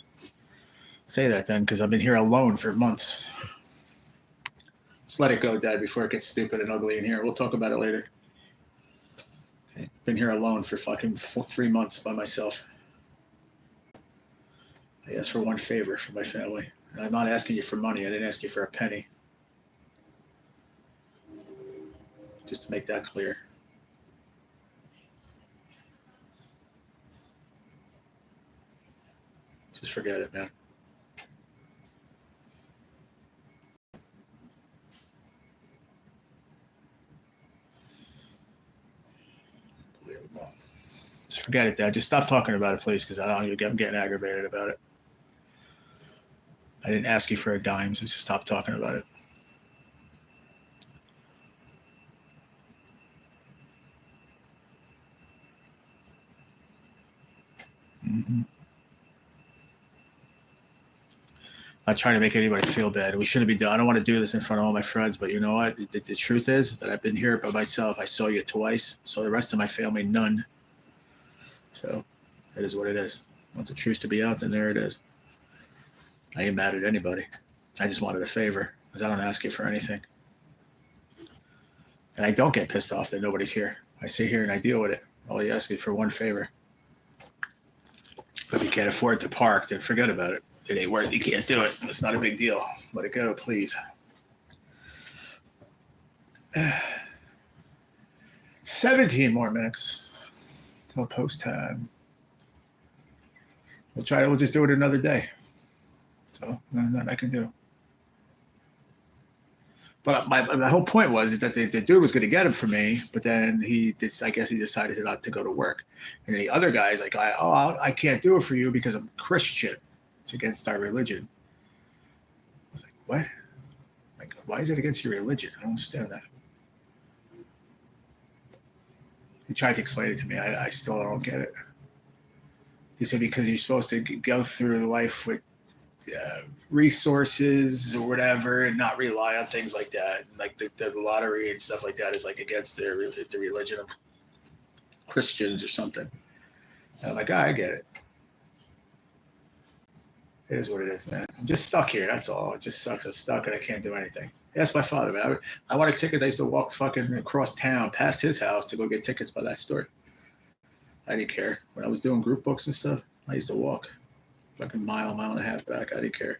Say that then because I've been here alone for months. Just let it go, Dad, before it gets stupid and ugly in here. We'll talk about it later. Okay. Been here alone for fucking 3 months by myself. I asked for one favor for my family. And I'm not asking you for money. I didn't ask you for a penny. Just to make that clear. Just forget it, man. Unbelievable. Just forget it, Dad. Just stop talking about it, please, because I'm getting aggravated about it. I didn't ask you for a dime, so just stop talking about it. Mm-hmm. Not trying to make anybody feel bad. We shouldn't be doing. I don't want to do this in front of all my friends, but you know what? The truth is that I've been here by myself. I saw you twice. Saw the rest of my family none. So it is what it is. Want the truth to be out, then there it is. I ain't mad at anybody. I just wanted a favor because I don't ask you for anything. And I don't get pissed off that nobody's here. I sit here and I deal with it. All you ask is for one favor. But if you can't afford to park, then forget about it. It ain't worth it. You can't do it. It's not a big deal. Let it go, please. 17 more minutes till post time. We'll just do it another day. So nothing I can do. But my whole point was that the dude was going to get him for me, but then I guess he decided not to go to work. And the other guy's like, I can't do it for you because I'm Christian. It's against our religion. I was like, what? Like, why is it against your religion? I don't understand that. He tried to explain it to me. I still don't get it. He said because you're supposed to go through life with resources or whatever and not rely on things like that. Like the lottery and stuff like that is like against the religion of Christians or something. And I'm like, I get it. It is what it is, man. I'm just stuck here. That's all. It just sucks. I'm stuck and I can't do anything. Ask my father, man. I wanted tickets. I used to walk fucking across town past his house to go get tickets by that store. I didn't care. When I was doing group books and stuff, I used to walk fucking mile and a half back. I didn't care.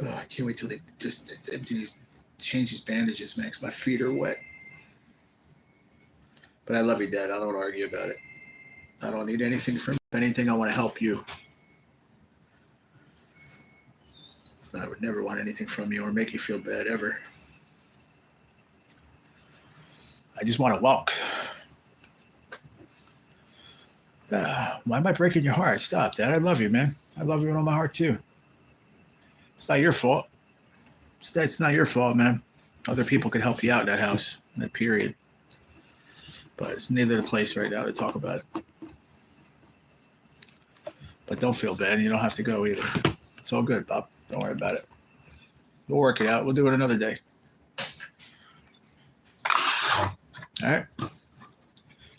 I can't wait till they just empty these, change these bandages, man, because my feet are wet. But I love you, Dad. I don't argue about it. I don't need anything from you. If anything, I want to help you. So I would never want anything from you or make you feel bad ever. I just want to walk. Why am I breaking your heart? Stop, Dad. I love you, man. I love you with all my heart, too. It's not your fault. It's not your fault, man. Other people could help you out in that house, in that period. But it's neither the place right now to talk about it. But don't feel bad. You don't have to go either. It's all good, Bob. Don't worry about it. We'll work it out. We'll do it another day. All right.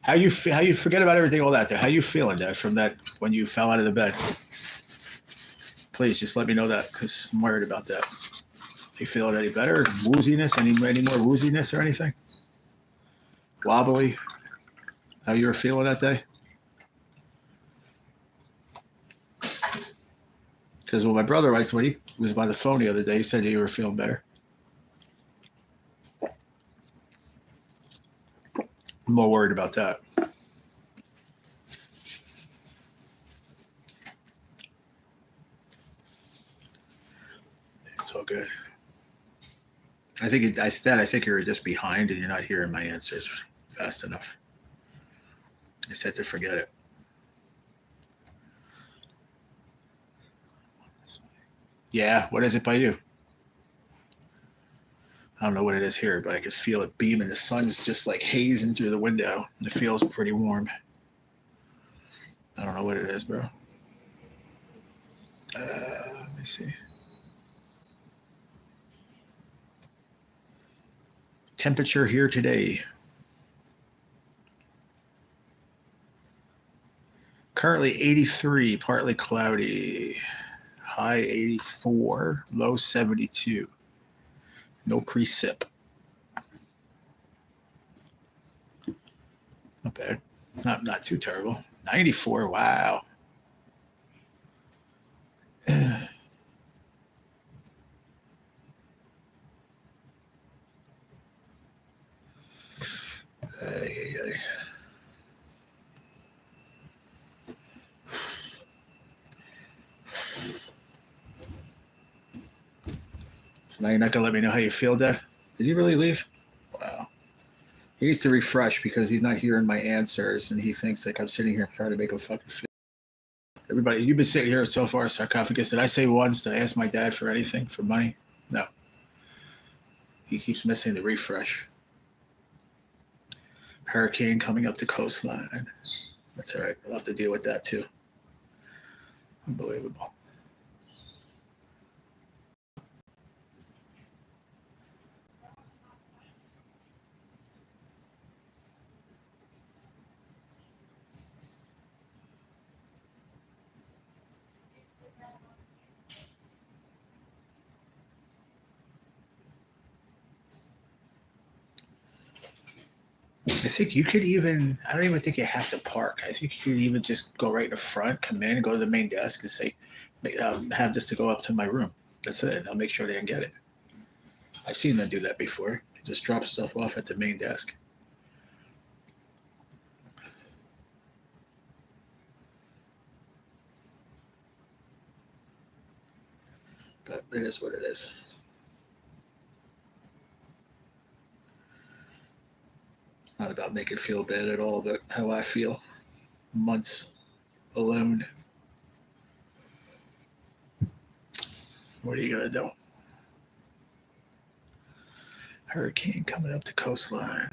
How you forget about everything, all that there. How you feeling, Dad, from that when you fell out of the bed? Please just let me know that because I'm worried about that. You feeling any better? Wooziness? Any more wooziness or anything? Wobbly? How you were feeling that day? Because when my brother, when he was by the phone the other day, he said that you were feeling better. I'm more worried about that. It's all good. I think you're just behind and you're not hearing my answers fast enough. I said to forget it. Yeah, what is it by you? I don't know what it is here, but I could feel it beaming. The sun's just like hazing through the window. It feels pretty warm. I don't know what it is, bro. Let me see. Temperature here today. Currently 83, partly cloudy. High 84, low 72. No precip. Not bad. Not too terrible. 94. Wow. So now you're not going to let me know how you feel, Dad? Did he really leave? Wow. He needs to refresh because he's not hearing my answers and he thinks like I'm sitting here trying to make him fucking feel. Everybody, you've been sitting here so far, Sarcophagus. Did I say once, did I ask my dad for anything, for money? No. He keeps missing the refresh. Hurricane coming up the coastline. That's all right. We'll have to deal with that too. Unbelievable. I think you could even, I don't even think you have to park. I think you could even just go right in the front, come in, go to the main desk and say, have this to go up to my room. That's it. I'll make sure they can get it. I've seen them do that before. Just drop stuff off at the main desk. But it is what it is. It's not about making feel bad at all, but how I feel. Months alone. What are you going to do? Hurricane coming up the coastline.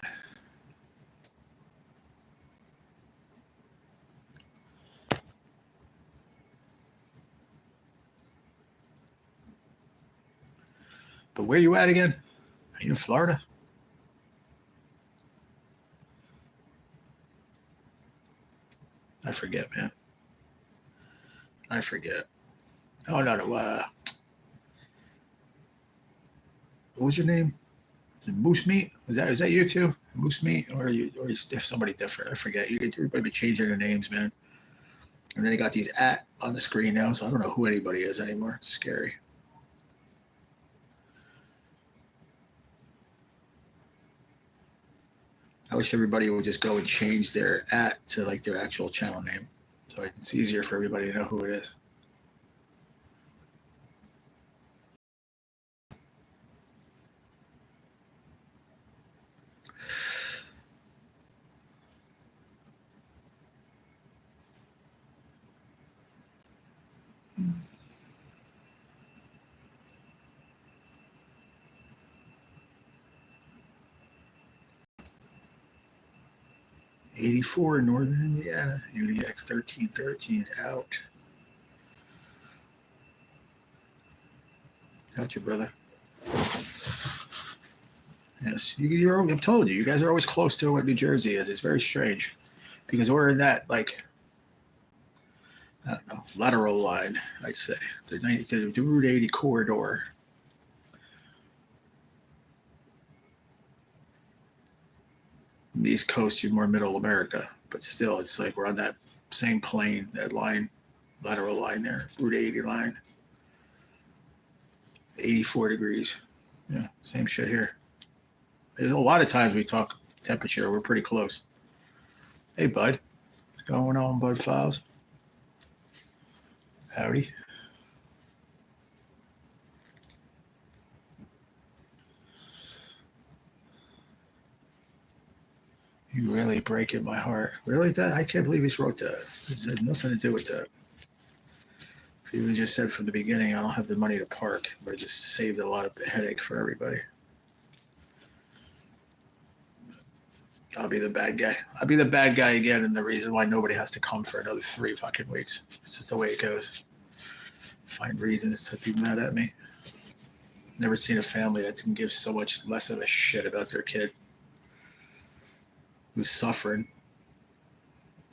But where you at again? Are you in Florida? I forget, man. I forget. Oh, no. What was your name? Is it Moose Meat? Is that you too? Moose Meat, or you somebody different? I forget. Everybody be changing their names, man. And then they got these on the screen now, so I don't know who anybody is anymore. It's scary. I wish everybody would just go and change their to like their actual channel name, so it's easier for everybody to know who it is. Hmm. 84 in northern Indiana. UDX 1313 out. Gotcha, brother. Yes, I've told you, you guys are always close to what New Jersey is. It's very strange because we're in that, like, I don't know, lateral line, I'd say. The Route 80 corridor. On the East Coast, you're more middle America, but still, it's like we're on that same plane, that line, lateral line there, Route 80 line. 84 degrees. Yeah, same shit here. There's a lot of times we talk temperature. We're pretty close. Hey, bud. What's going on, Bud Files? Howdy. You really breaking my heart. Really? That? I can't believe he wrote that. It had nothing to do with that. If he would have just said from the beginning, I don't have the money to park, it would have just saved a lot of headache for everybody. I'll be the bad guy. I'll be the bad guy again, and the reason why nobody has to come for another 3 fucking weeks. It's just the way it goes. Find reasons to be mad at me. Never seen a family that can give so much less of a shit about their kid who's suffering.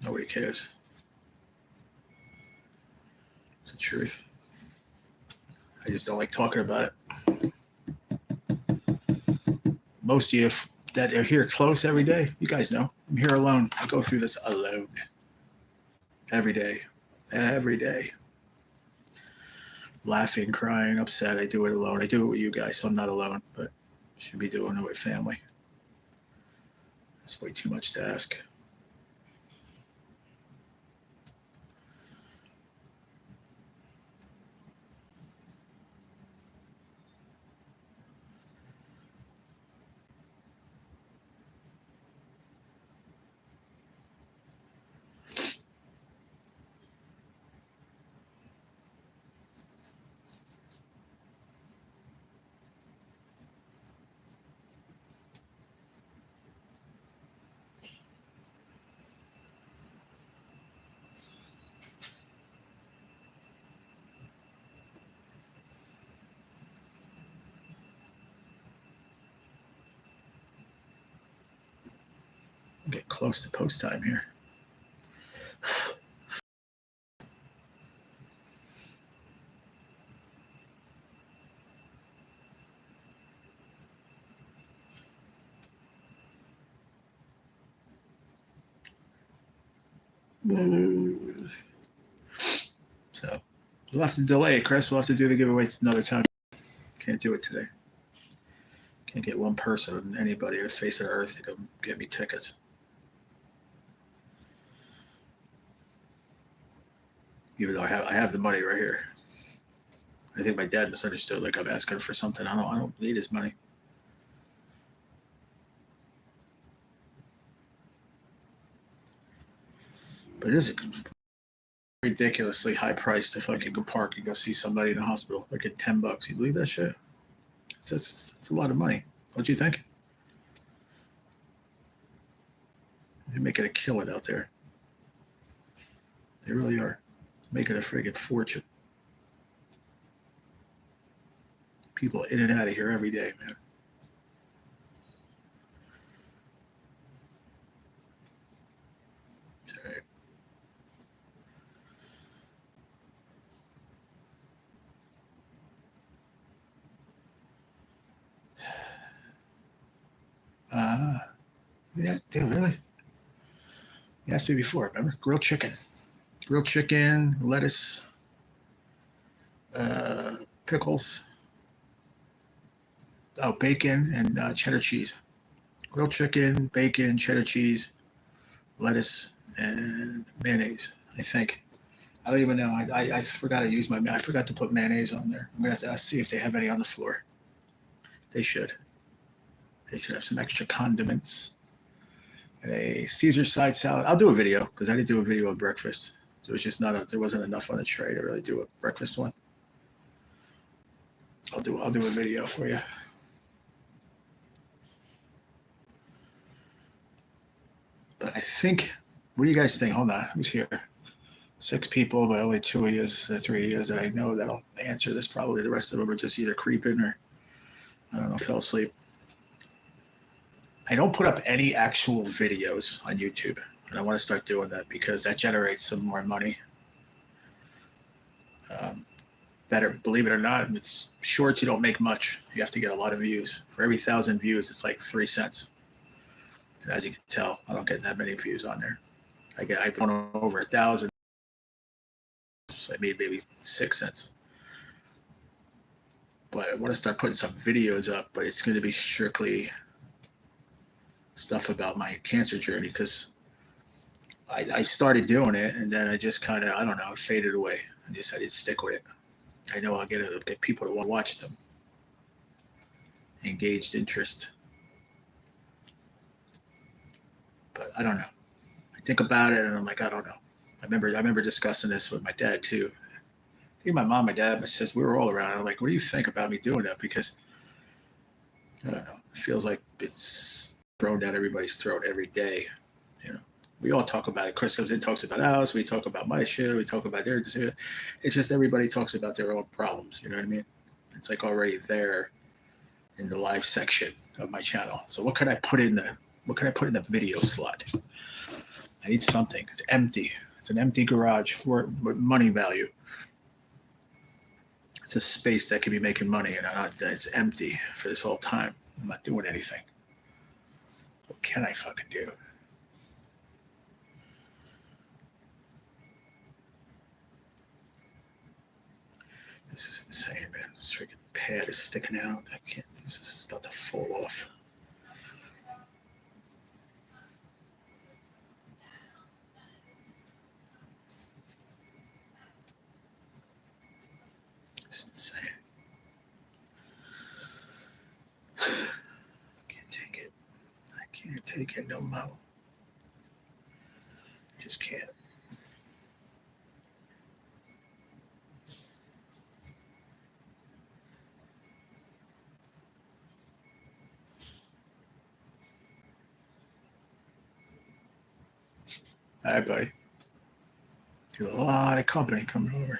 Nobody cares. It's the truth. I just don't like talking about it. Most of you that are here close every day, you guys know. I'm here alone. I go through this alone. every day, every day. Laughing, crying, upset. I do it alone. I do it with you guys, so I'm not alone, but I should be doing it with family. That's way too much to ask. Get close to post time here. So we'll have to delay it, Chris. We'll have to do the giveaway another time. Can't do it today. Can't get one person, anybody, the face of the earth to come get me tickets. Even though I have the money right here. I think my dad misunderstood. Like I'm asking for something. I don't need his money. But it is a ridiculously high price to fucking go park and go see somebody in the hospital. Like at $10. You believe that shit? That's a lot of money. Don't you think? They're making a killing out there. They really are. Making a friggin' fortune. People in and out of here every day, man. Yeah, damn, really? You asked me before, remember? Grilled chicken, lettuce, pickles, bacon, and cheddar cheese. Grilled chicken, bacon, cheddar cheese, lettuce, and mayonnaise, I think. I don't even know. I forgot to use I forgot to put mayonnaise on there. I'm going to have to see if they have any on the floor. They should. They should have some extra condiments. And a Caesar side salad. I'll do a video because I did do a video of breakfast. There was just there wasn't enough on the tray to really do a breakfast one. I'll do a video for you. But I think, what do you guys think? Hold on, who's here? 6 people, but only 2 years, 3 years that I know that'll answer this. Probably the rest of them are just either creeping or, I don't know, fell asleep. I don't put up any actual videos on YouTube, and I want to start doing that because that generates some more money. Better, believe it or not, it's shorts. You don't make much. You have to get a lot of views. For every 1,000 views, it's like 3 cents. And as you can tell, I don't get that many views on there. I put over 1,000. So I made maybe 6 cents. But I want to start putting some videos up, but it's going to be strictly stuff about my cancer journey because I started doing it and then I just kind of, I don't know, it faded away. I didn't stick with it. I know I'll get people to want to watch them. Engaged interest. But I don't know. I think about it and I'm like, I don't know. I remember discussing this with my dad too. I think my mom, my dad, my sister, we were all around. I'm like, what do you think about me doing that? Because I don't know. It feels like it's thrown down everybody's throat every day. You know, we all talk about it. Chris comes in, talks about us. We talk about my shit. We talk about their shit. It's just everybody talks about their own problems. You know what I mean? It's like already there in the live section of my channel. So what can I put in the video slot? I need something. It's empty. It's an empty garage for money value. It's a space that could be making money, and it's empty for this whole time. I'm not doing anything. What can I fucking do? This is insane, man. This freaking pad is sticking out. I can't. This is about to fall off. It's insane. Can't take it. I can't take it no more. Just can't. All right, buddy. Get a lot of company coming over.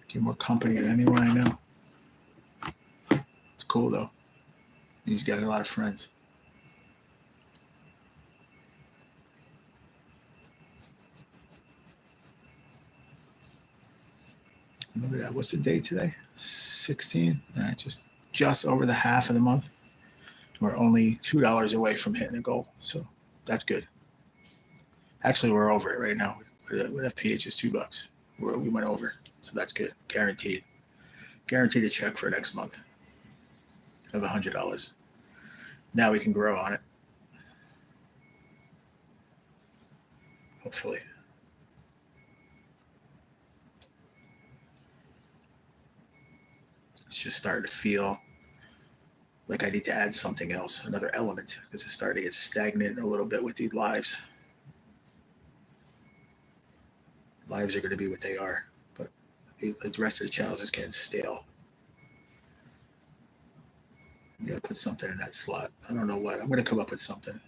Get more company than anyone I know. It's cool, though. He's got a lot of friends. Look at that. What's the date today? 16? Just over the half of the month. We're only $2 away from hitting the goal. So that's good. Actually, we're over it right now. With FPH is $2. We went over. So that's good. Guaranteed. Guaranteed a check for next month of $100. Now we can grow on it. Hopefully. It's just starting to feel like I need to add something else, another element, because it's starting to get stagnant a little bit with these lives. Lives are going to be what they are, but the rest of the channel is just getting stale. I'm going to put something in that slot. I don't know what. I'm going to come up with something.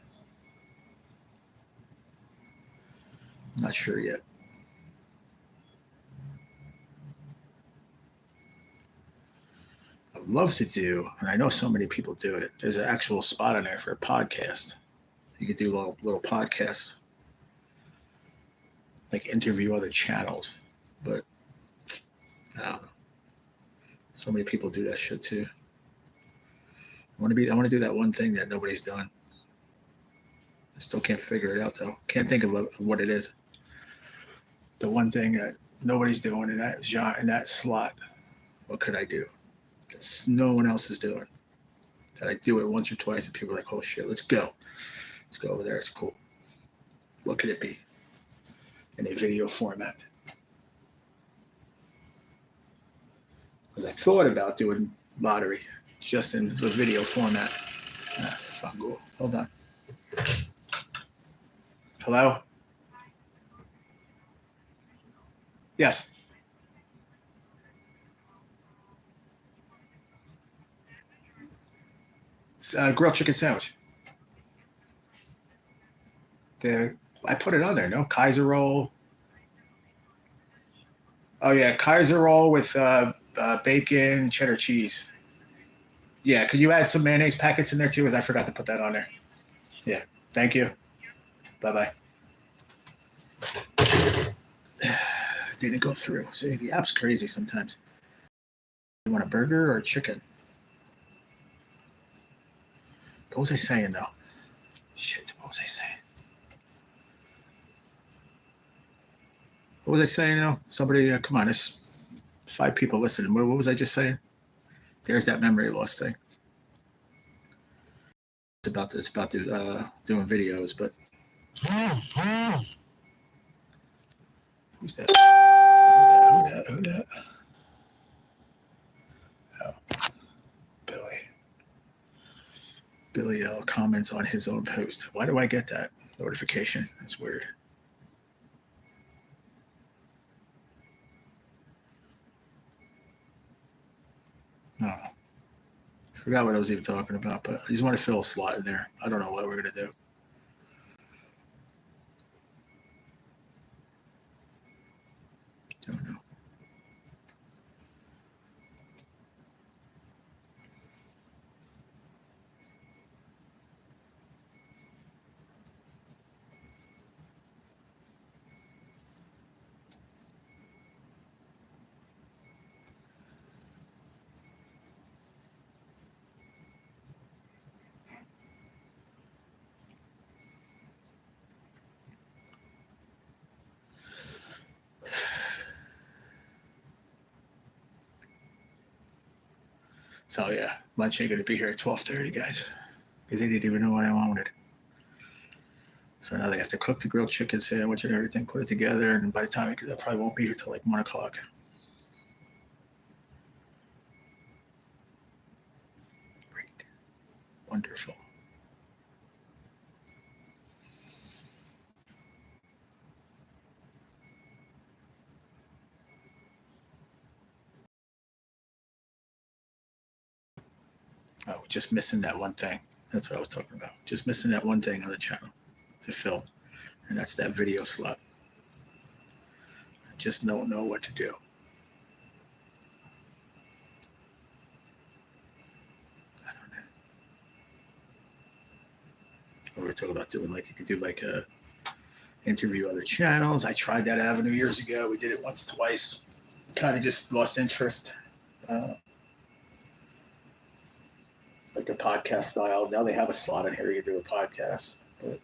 I'm not sure yet. I'd love to do, and I know so many people do it, there's an actual spot on there for a podcast. You could do little podcasts, like interview other channels, but I don't know. So many people do that shit too. I want to do that one thing that nobody's done. I still can't figure it out though. Can't think of what it is. The one thing that nobody's doing in that genre, in that slot. What could I do that no one else is doing? That I do it once or twice and people are like, oh shit, let's go. Let's go over there. It's cool. What could it be? In a video format. Because I thought about doing lottery just in the video format. Fungal. Hold on. Hello? Yes. It's a grilled chicken sandwich. I put it on there, no? Kaiser roll. Oh, yeah. Kaiser roll with bacon, cheddar cheese. Yeah. Could you add some mayonnaise packets in there too? Because I forgot to put that on there. Yeah. Thank you. Bye-bye. Didn't go through. See, the app's crazy sometimes. You want a burger or a chicken? What was I saying, though? Shit, what was I saying? What was I saying, though? Somebody, come on, there's 5 people listening. What was I just saying? There's that memory loss thing. It's about doing videos, but who's that? Who that? Oh, Billy L comments on his own post. Why do I get that notification? That's weird. No. I forgot what I was even talking about, but I just want to fill a slot in there. I don't know what we're going to do. Don't know. So yeah, lunch ain't gonna be here at 12:30, guys, because they didn't even know what I wanted. So now they have to cook the grilled chicken sandwich and everything, put it together, and by the time I probably won't be here till like 1 o'clock. Great, wonderful. Oh, just missing that one thing. That's what I was talking about. Just missing that one thing on the channel to fill, and that's that video slot. I just don't know what to do. I don't know. We were talking about doing like you could do like a interview other channels. I tried that avenue years ago. We did it once, twice. Kind of just lost interest. Like a podcast style. Now they have a slot in here you can do a podcast. But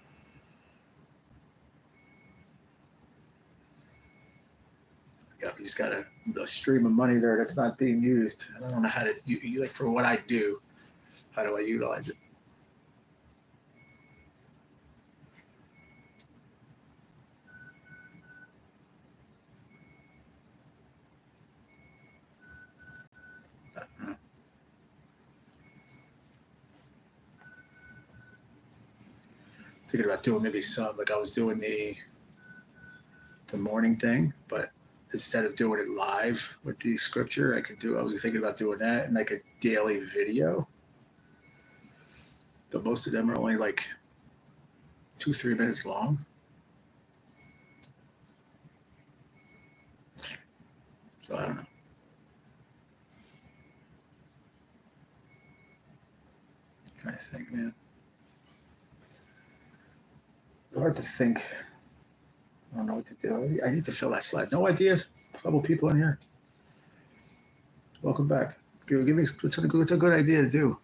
yeah, you just got a stream of money there that's not being used. I don't know how to you like for what I do. How do I utilize it? Thinking about doing maybe some like I was doing the morning thing, but instead of doing it live with the scripture, I was thinking about doing that and like a daily video. But most of them are only like 2-3 minutes long. So I don't know. I'm trying to think, man. It's hard to think. I don't know what to do. I need to fill that slide. No ideas? A couple people in here. Welcome back. Give me what's a good idea to do?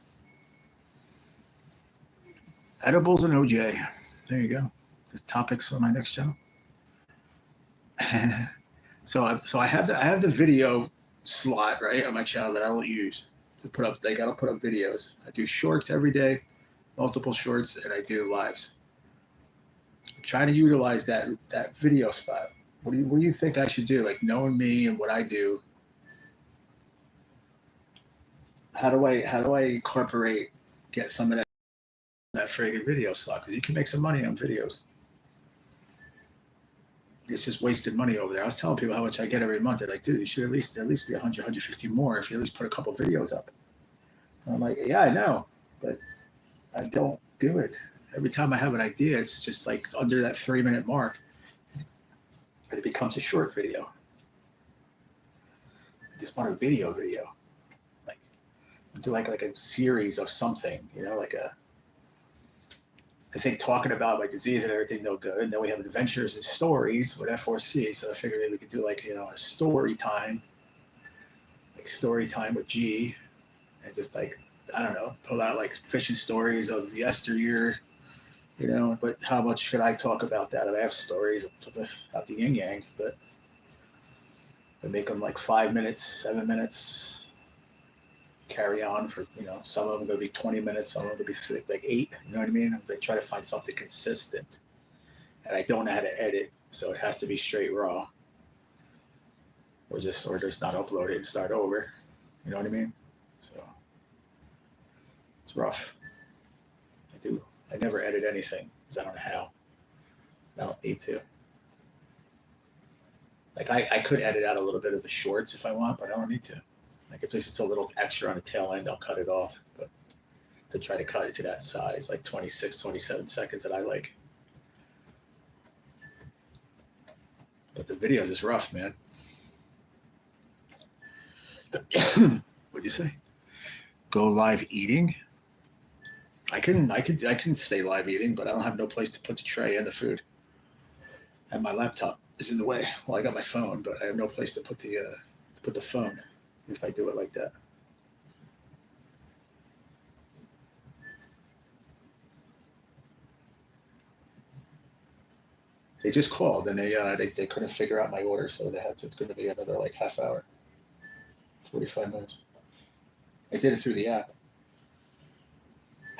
Edibles and OJ. There you go. The topics on my next channel. so I have the video slot right on my channel that I don't use to put up. Like I don't put up videos. I do shorts every day, multiple shorts, and I do lives. I'm trying to utilize that video spot. What do you think I should do? Like knowing me and what I do, how do I incorporate get some of that friggin' video slot? Because you can make some money on videos. It's just wasted money over there. I was telling people how much I get every month. They're like, dude, you should at least be 100, 150 more if you at least put a couple videos up. And I'm like, yeah, I know, but I don't do it. Every time I have an idea, it's just like under that 3-minute mark, and it becomes a short video. I just want a video, like do like a series of something, like I think talking about my disease and everything no good. And then we have adventures and stories with F4C. So I figured maybe we could do like, a story time, like story time with G, and just like, I don't know, pull out like fishing stories of yesteryear, but how much should I talk about that? I have stories about the yin yang, but I make them like 5 minutes, 7 minutes, carry on for, some of them going to be 20 minutes, some of them going to be like 8, you know what I mean? I try to find something consistent, and I don't know how to edit, so it has to be straight raw, or just not upload it and start over, you know what I mean? So it's rough. I never edit anything because I don't know how. I don't need to. Like I could edit out a little bit of the shorts if I want, but I don't need to. Like if it's a little extra on the tail end, I'll cut it off. But to try to cut it to that size, like 26, 27 seconds that I like. But the videos is rough, man. What'd you say? Go live eating? I can stay live eating, but I don't have no place to put the tray and the food. And my laptop is in the way. Well, I got my phone, but I have no place to put the phone if I do it like that. They just called and they couldn't figure out my order, so it's going to be another like half hour, 45 minutes. I did it through the app.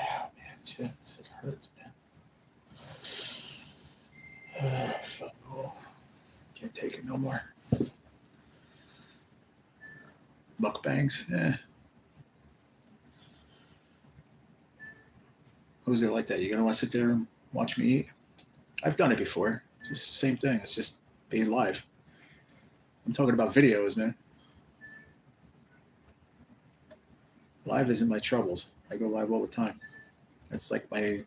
Oh man, shit, it hurts, man. Fuck, oh, can't take it no more. Mukbangs, Who's it like that? You gonna want to sit there and watch me eat? I've done it before. It's just the same thing. It's just being live. I'm talking about videos, man. Live isn't my troubles. I go live all the time. That's my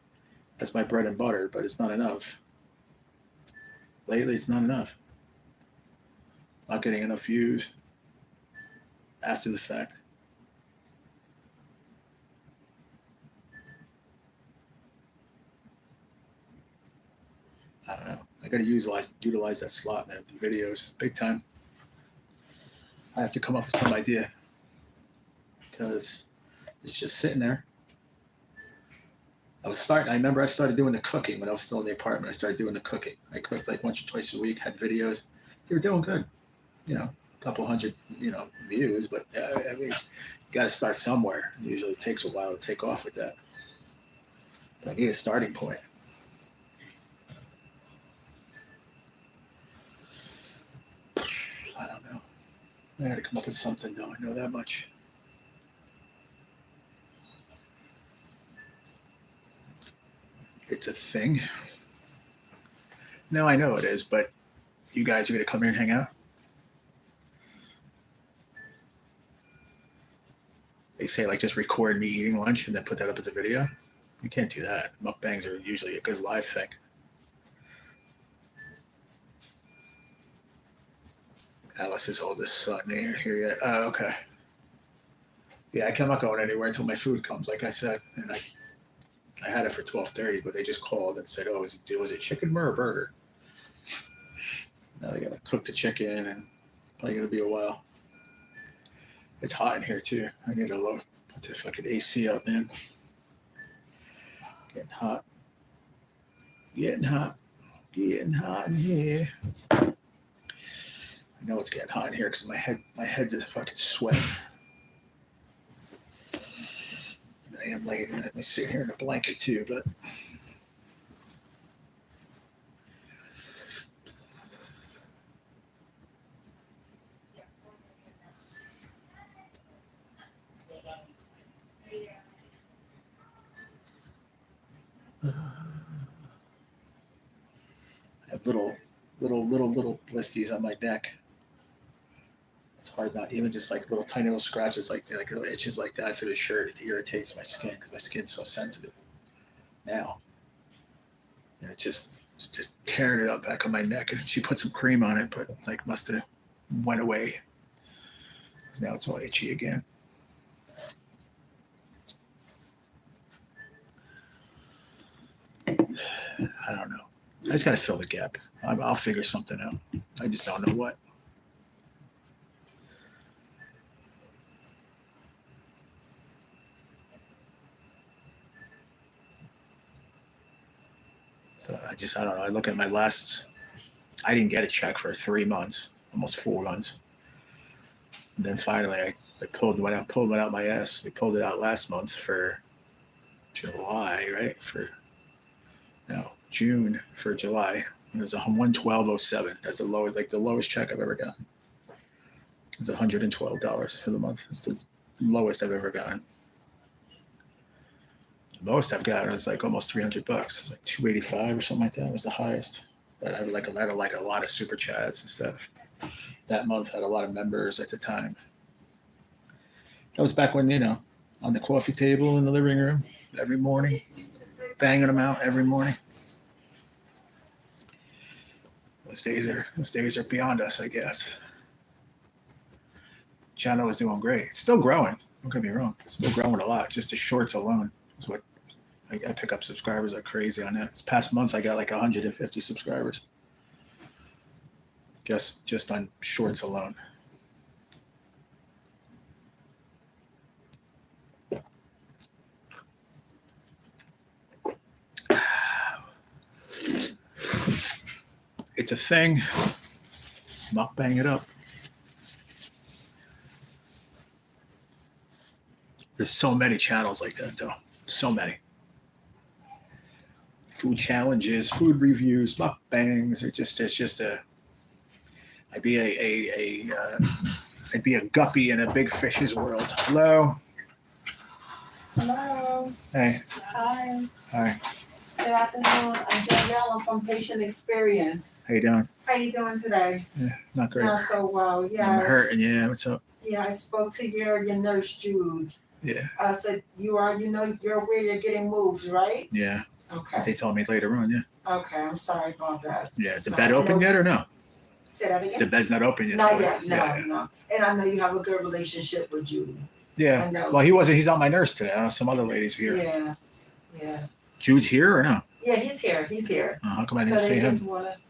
bread and butter, but it's not enough. Lately, it's not enough. Not getting enough views after the fact. I don't know. I got to utilize that slot, man. The videos, big time. I have to come up with some idea because it's just sitting there. I remember I started doing the cooking when I was still in the apartment. I started doing the cooking. I cooked like once or twice a week, had videos. They were doing good. A couple hundred, views, but I mean, you got to start somewhere. It usually takes a while to take off with that. But I need a starting point. I don't know. I got to come up with something, though. I know that much. It's a thing. No, I know it is, but you guys are going to come here and hang out? They say, like, just record me eating lunch and then put that up as a video. You can't do that. Mukbangs are usually a good live thing. Alice's oldest son, they aren't here yet. Oh, okay. Yeah, I'm not going anywhere until my food comes, like I said. And I had it for 12:30, but they just called and said, "Oh, was it chicken or a burger?" Now they gotta cook the chicken, and probably gonna be a while. It's hot in here too. I need to put the fucking AC up, man. Getting hot. Getting hot in here. I know it's getting hot in here because my head's just fucking sweating. I am laying. Let me sit here in a blanket too, but I have little blisties on my neck. It's hard not even just like little tiny little scratches like little itches like that through the shirt. It irritates my skin because my skin's so sensitive now. And it just tearing it up back on my neck. And she put some cream on it, but it's like must have went away. Now it's all itchy again. I don't know. I just got to fill the gap. I'll figure something out. I just don't know what. I don't know. I look at my last, I didn't get a check for 3 months, almost 4 months. And then finally I pulled one out my ass. We pulled it out last month for July, right? June for July. It was a $112.07. That's the lowest check I've ever gotten. It's $112 for the month. It's the lowest I've ever gotten. The most I've gotten was like almost $300. It was like $285 or something like that. It was the highest. But I had like a lot of super chats and stuff. That month had a lot of members at the time. That was back when, on the coffee table in the living room every morning, banging them out every morning. Those days are beyond us, I guess. Channel is doing great. It's still growing. Don't get me wrong. It's still growing a lot. Just the shorts alone is what I pick up subscribers like crazy on that. This past month, I got like 150 subscribers. Just on shorts alone. It's a thing. Mukbang it up. There's so many channels like that, though. So many. Food challenges, food reviews, mukbangs. It's just a. I'd be I'd be a guppy in a big fish's world. Hello. Hello. Hey. Hi. Hi. Good afternoon. I'm Danielle. I'm from Patient Experience. How you doing? How you doing today? Yeah, not great. Not so well. Yeah. I'm hurting. Yeah. What's up? Yeah, I spoke to your nurse, Jude. Yeah. I said you're aware you're getting moved, right? Yeah. Okay. They told me later on. Yeah. Okay. I'm sorry about that. Yeah. Is the bed open yet or no? Say that again. The bed's not open yet. Not yet. No. And I know you have a good relationship with Jude. Yeah. I know. Well, he wasn't. He's not my nurse today. I know some other ladies here. Yeah. Yeah. Jude's here or no? Yeah, he's here. How come I didn't see him?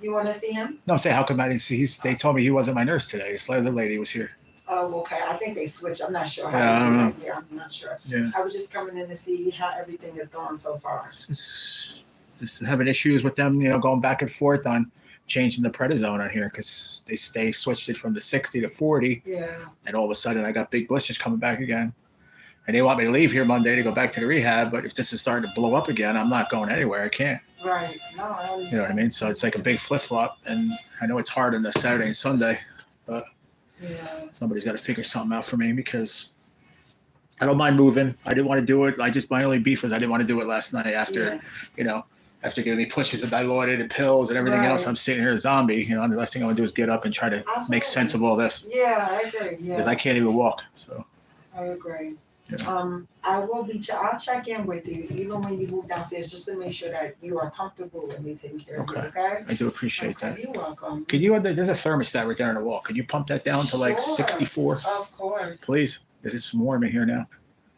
You want to see him? No, I'm saying how come I didn't see? They told me he wasn't my nurse today. This other lady was here. Oh, okay. I think they switched. I'm not sure how Yeah, I they don't do know. that here. I'm not sure. Yeah. I was just coming in to see how everything is going so far. Just having issues with them, going back and forth on changing the prednisone on here because they switched it from the 60 to 40. Yeah. And all of a sudden I got big blisters coming back again. And they want me to leave here Monday to go back to the rehab. But if this is starting to blow up again, I'm not going anywhere. I can't. Right. No, I understand. You know what I mean? So it's like a big flip-flop. And I know it's hard on the Saturday and Sunday, but somebody's got to figure something out for me because I don't mind moving. I didn't want to do it. My only beef was I didn't want to do it last night after getting me pushes and dilaudid and pills and everything else. I'm sitting here a zombie. The last thing I want to do is get up and try to make sense of all this. Yeah, I agree. Yeah. Because I can't even walk. So I agree. Yeah. I'll check in with you even when you move downstairs just to make sure that you are comfortable with me taking care of you, okay? I do appreciate that. You're welcome. There's a thermostat right there on the wall. Could you pump that down to like 64? Of course. Please. This is warm in here now.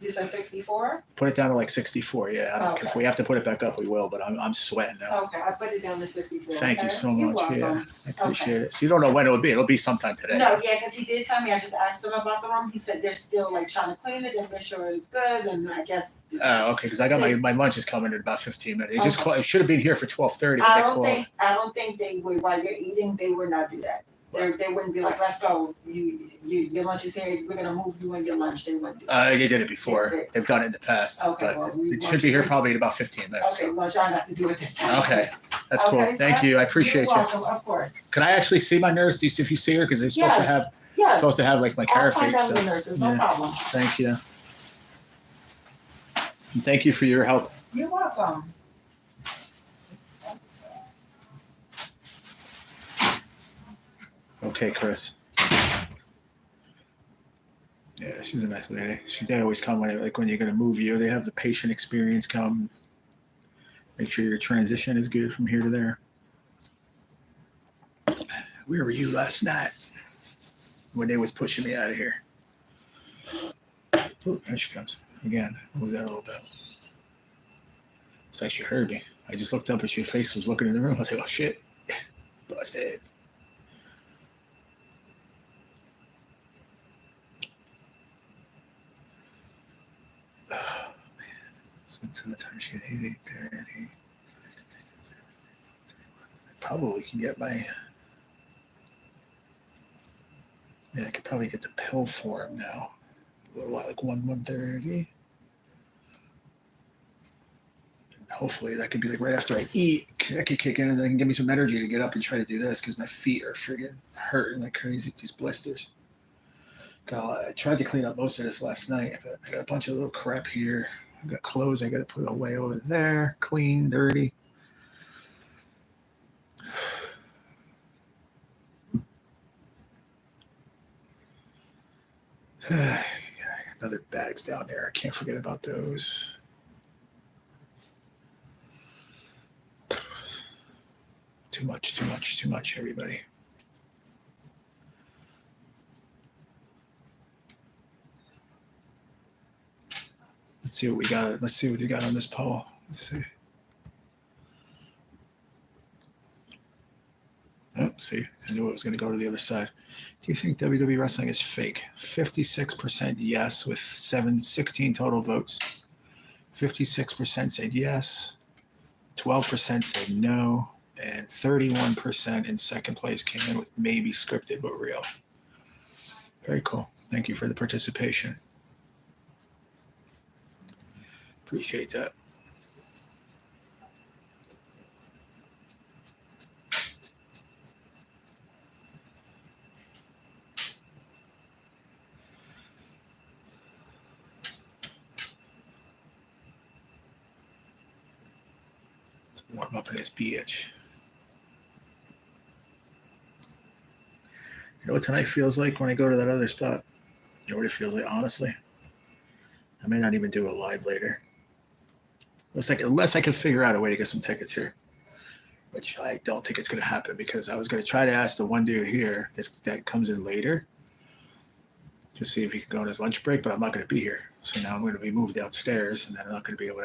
You said 64? Put it down to like 64, yeah. If we have to put it back up, we will, but I'm sweating now. Okay, I put it down to 64. Thank you so much. Welcome. Yeah, I appreciate it. So you don't know when it'll be. It'll be sometime today. No, yeah, because he did tell me. I just asked him about the room. He said they're still like trying to clean it and make sure it's good. And I guess. Oh, okay. Because I got my lunch is coming in about 15 minutes. It just called, it should have been here for 12:30. I don't think they would. While you're eating, they would not do that. They wouldn't be like, let's go. Your lunch is here. We're gonna move you in your lunch. They wouldn't do that. They did it before. They've done it in the past. Okay, but it should be here probably in about 15 minutes. Okay, we'll try not to do it this time. Okay, that's cool. Thank you. I appreciate you. Welcome, of course. Can I actually see my nurse? Do you see if you see her? Because they're supposed to have like my I'll carafate. find out the nurses. No problem. Thank you. And thank you for your help. You're welcome. Okay, Chris. Yeah, she's a nice lady. They always come when you're gonna move you. They have the patient experience come. Make sure your transition is good from here to there. Where were you last night when they was pushing me out of here? Oh, there she comes again. What was that all about? It's like she heard me. I just looked up and your face was looking in the room. I was like, oh shit, busted. Oh, man. So until the time she had 8:30. I probably can get I could probably get the pill for him now. A little while, like 1:30. And hopefully that could be like right after I eat. That could kick in and that can give me some energy to get up and try to do this because my feet are friggin' hurting like crazy with these blisters. I tried to clean up most of this last night, but I got a bunch of little crap here. I got clothes I got to put away over there, clean, dirty. Other bags down there. I can't forget about those. Too much, everybody. Let's see what we got. Let's see what we got on this poll. Let's see. Oh, see, I knew it was going to go to the other side. Do you think WWE wrestling is fake? 56% yes, with 16 total votes. 56% said yes, 12% said no, and 31% in second place came in with maybe scripted but real. Very cool. Thank you for the participation. Appreciate that. Let's warm up in this bitch. You know what tonight feels like when I go to that other spot? You know what it feels like, honestly? I may not even do a live later. Unless I can figure out a way to get some tickets here, which I don't think it's going to happen because I was going to try to ask the one dude here that comes in later to see if he can go on his lunch break, but I'm not going to be here. So now I'm going to be moved downstairs, and then it's not going to be able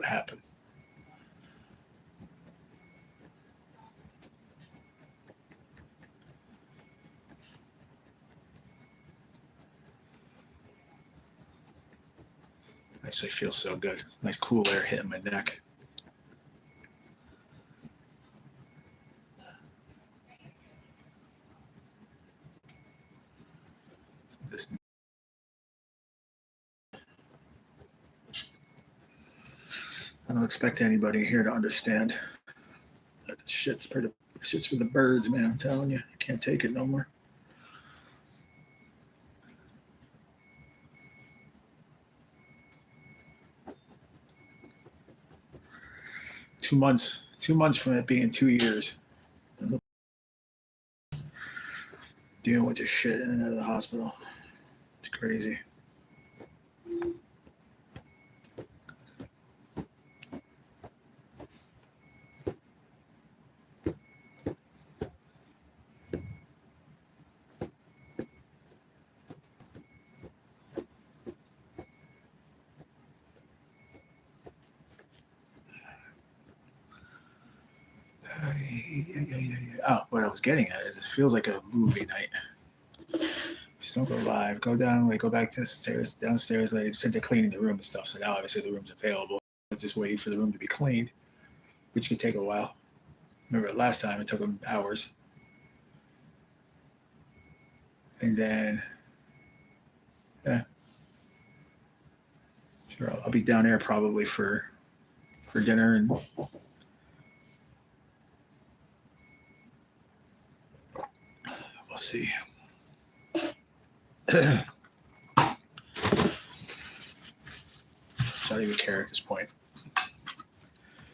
to happen. Actually feels so good. Nice cool air hitting my neck. I don't expect anybody here to understand that the shit's for the birds, man. I'm telling you, I can't take it no more. Two months from it being 2 years. Dealing with this shit in and out of the hospital. It's crazy. Oh, what I was getting at is it feels like a movie night. Just don't go live. Go down, go back to the stairs, downstairs. They said they're cleaning the room and stuff. So now obviously the room's available. I'm just waiting for the room to be cleaned, which could take a while. Remember last time it took them hours. And then, yeah, sure, I'll be down there probably for dinner and we'll see. I don't even care at this point.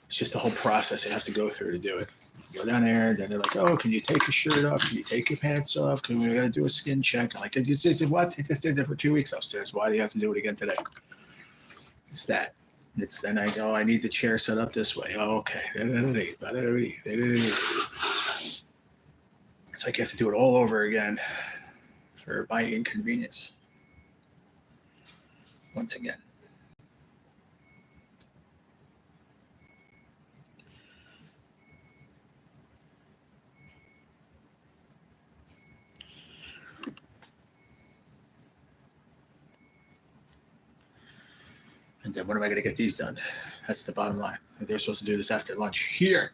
It's just the whole process they have to go through to do it. You go down there, and then they're like, "Oh, can you take your shirt off? Can you take your pants off? Can we got to do a skin check?" I'm like, "You said what? They just did that for 2 weeks upstairs. Why do you have to do it again today?" It's that. It's then I go, "I need the chair set up this way." Oh, okay. It's like you have to do it all over again for my inconvenience. Once again. And then when am I going to get these done? That's the bottom line. They're supposed to do this after lunch here.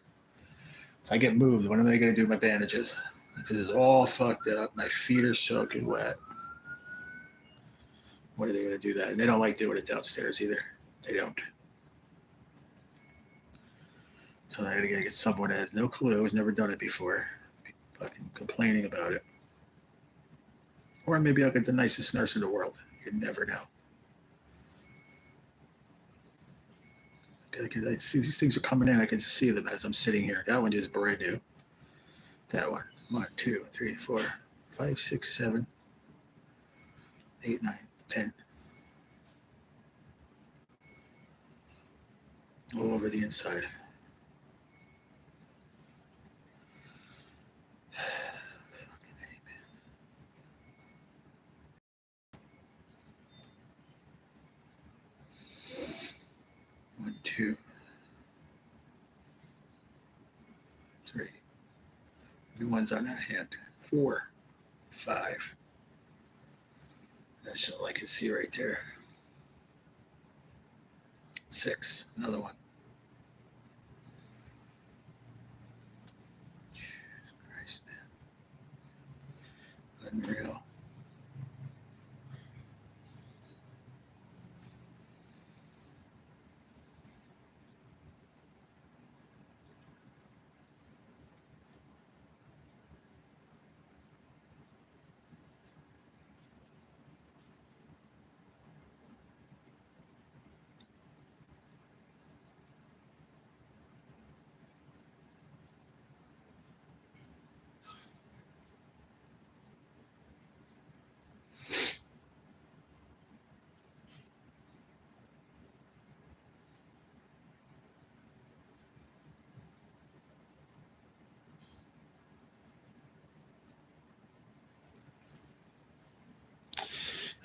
So I get moved. When am I going to do my bandages? This is all fucked up. My feet are soaking wet. When are they going to do that? And they don't like doing it downstairs either. They don't. So I got to get someone that has no clue, has never done it before, fucking complaining about it. Or maybe I'll get the nicest nurse in the world. You never know. Because I see these things are coming in. I can see them as I'm sitting here. That one is brand new. That one. 1, 2, 3, 4, 5, 6, 7, 8, 9, 10. All over the inside. Fucking A, man. 1, 2, 3. New ones on that hand. 4, 5. That's all I can see right there. 6. Another one. Jesus Christ, man. Unreal.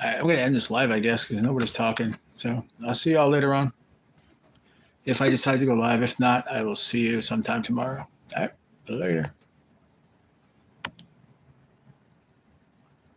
I'm going to end this live, I guess, because nobody's talking. So I'll see y'all later on. If I decide to go live. If not, I will see you sometime tomorrow. All right. Later.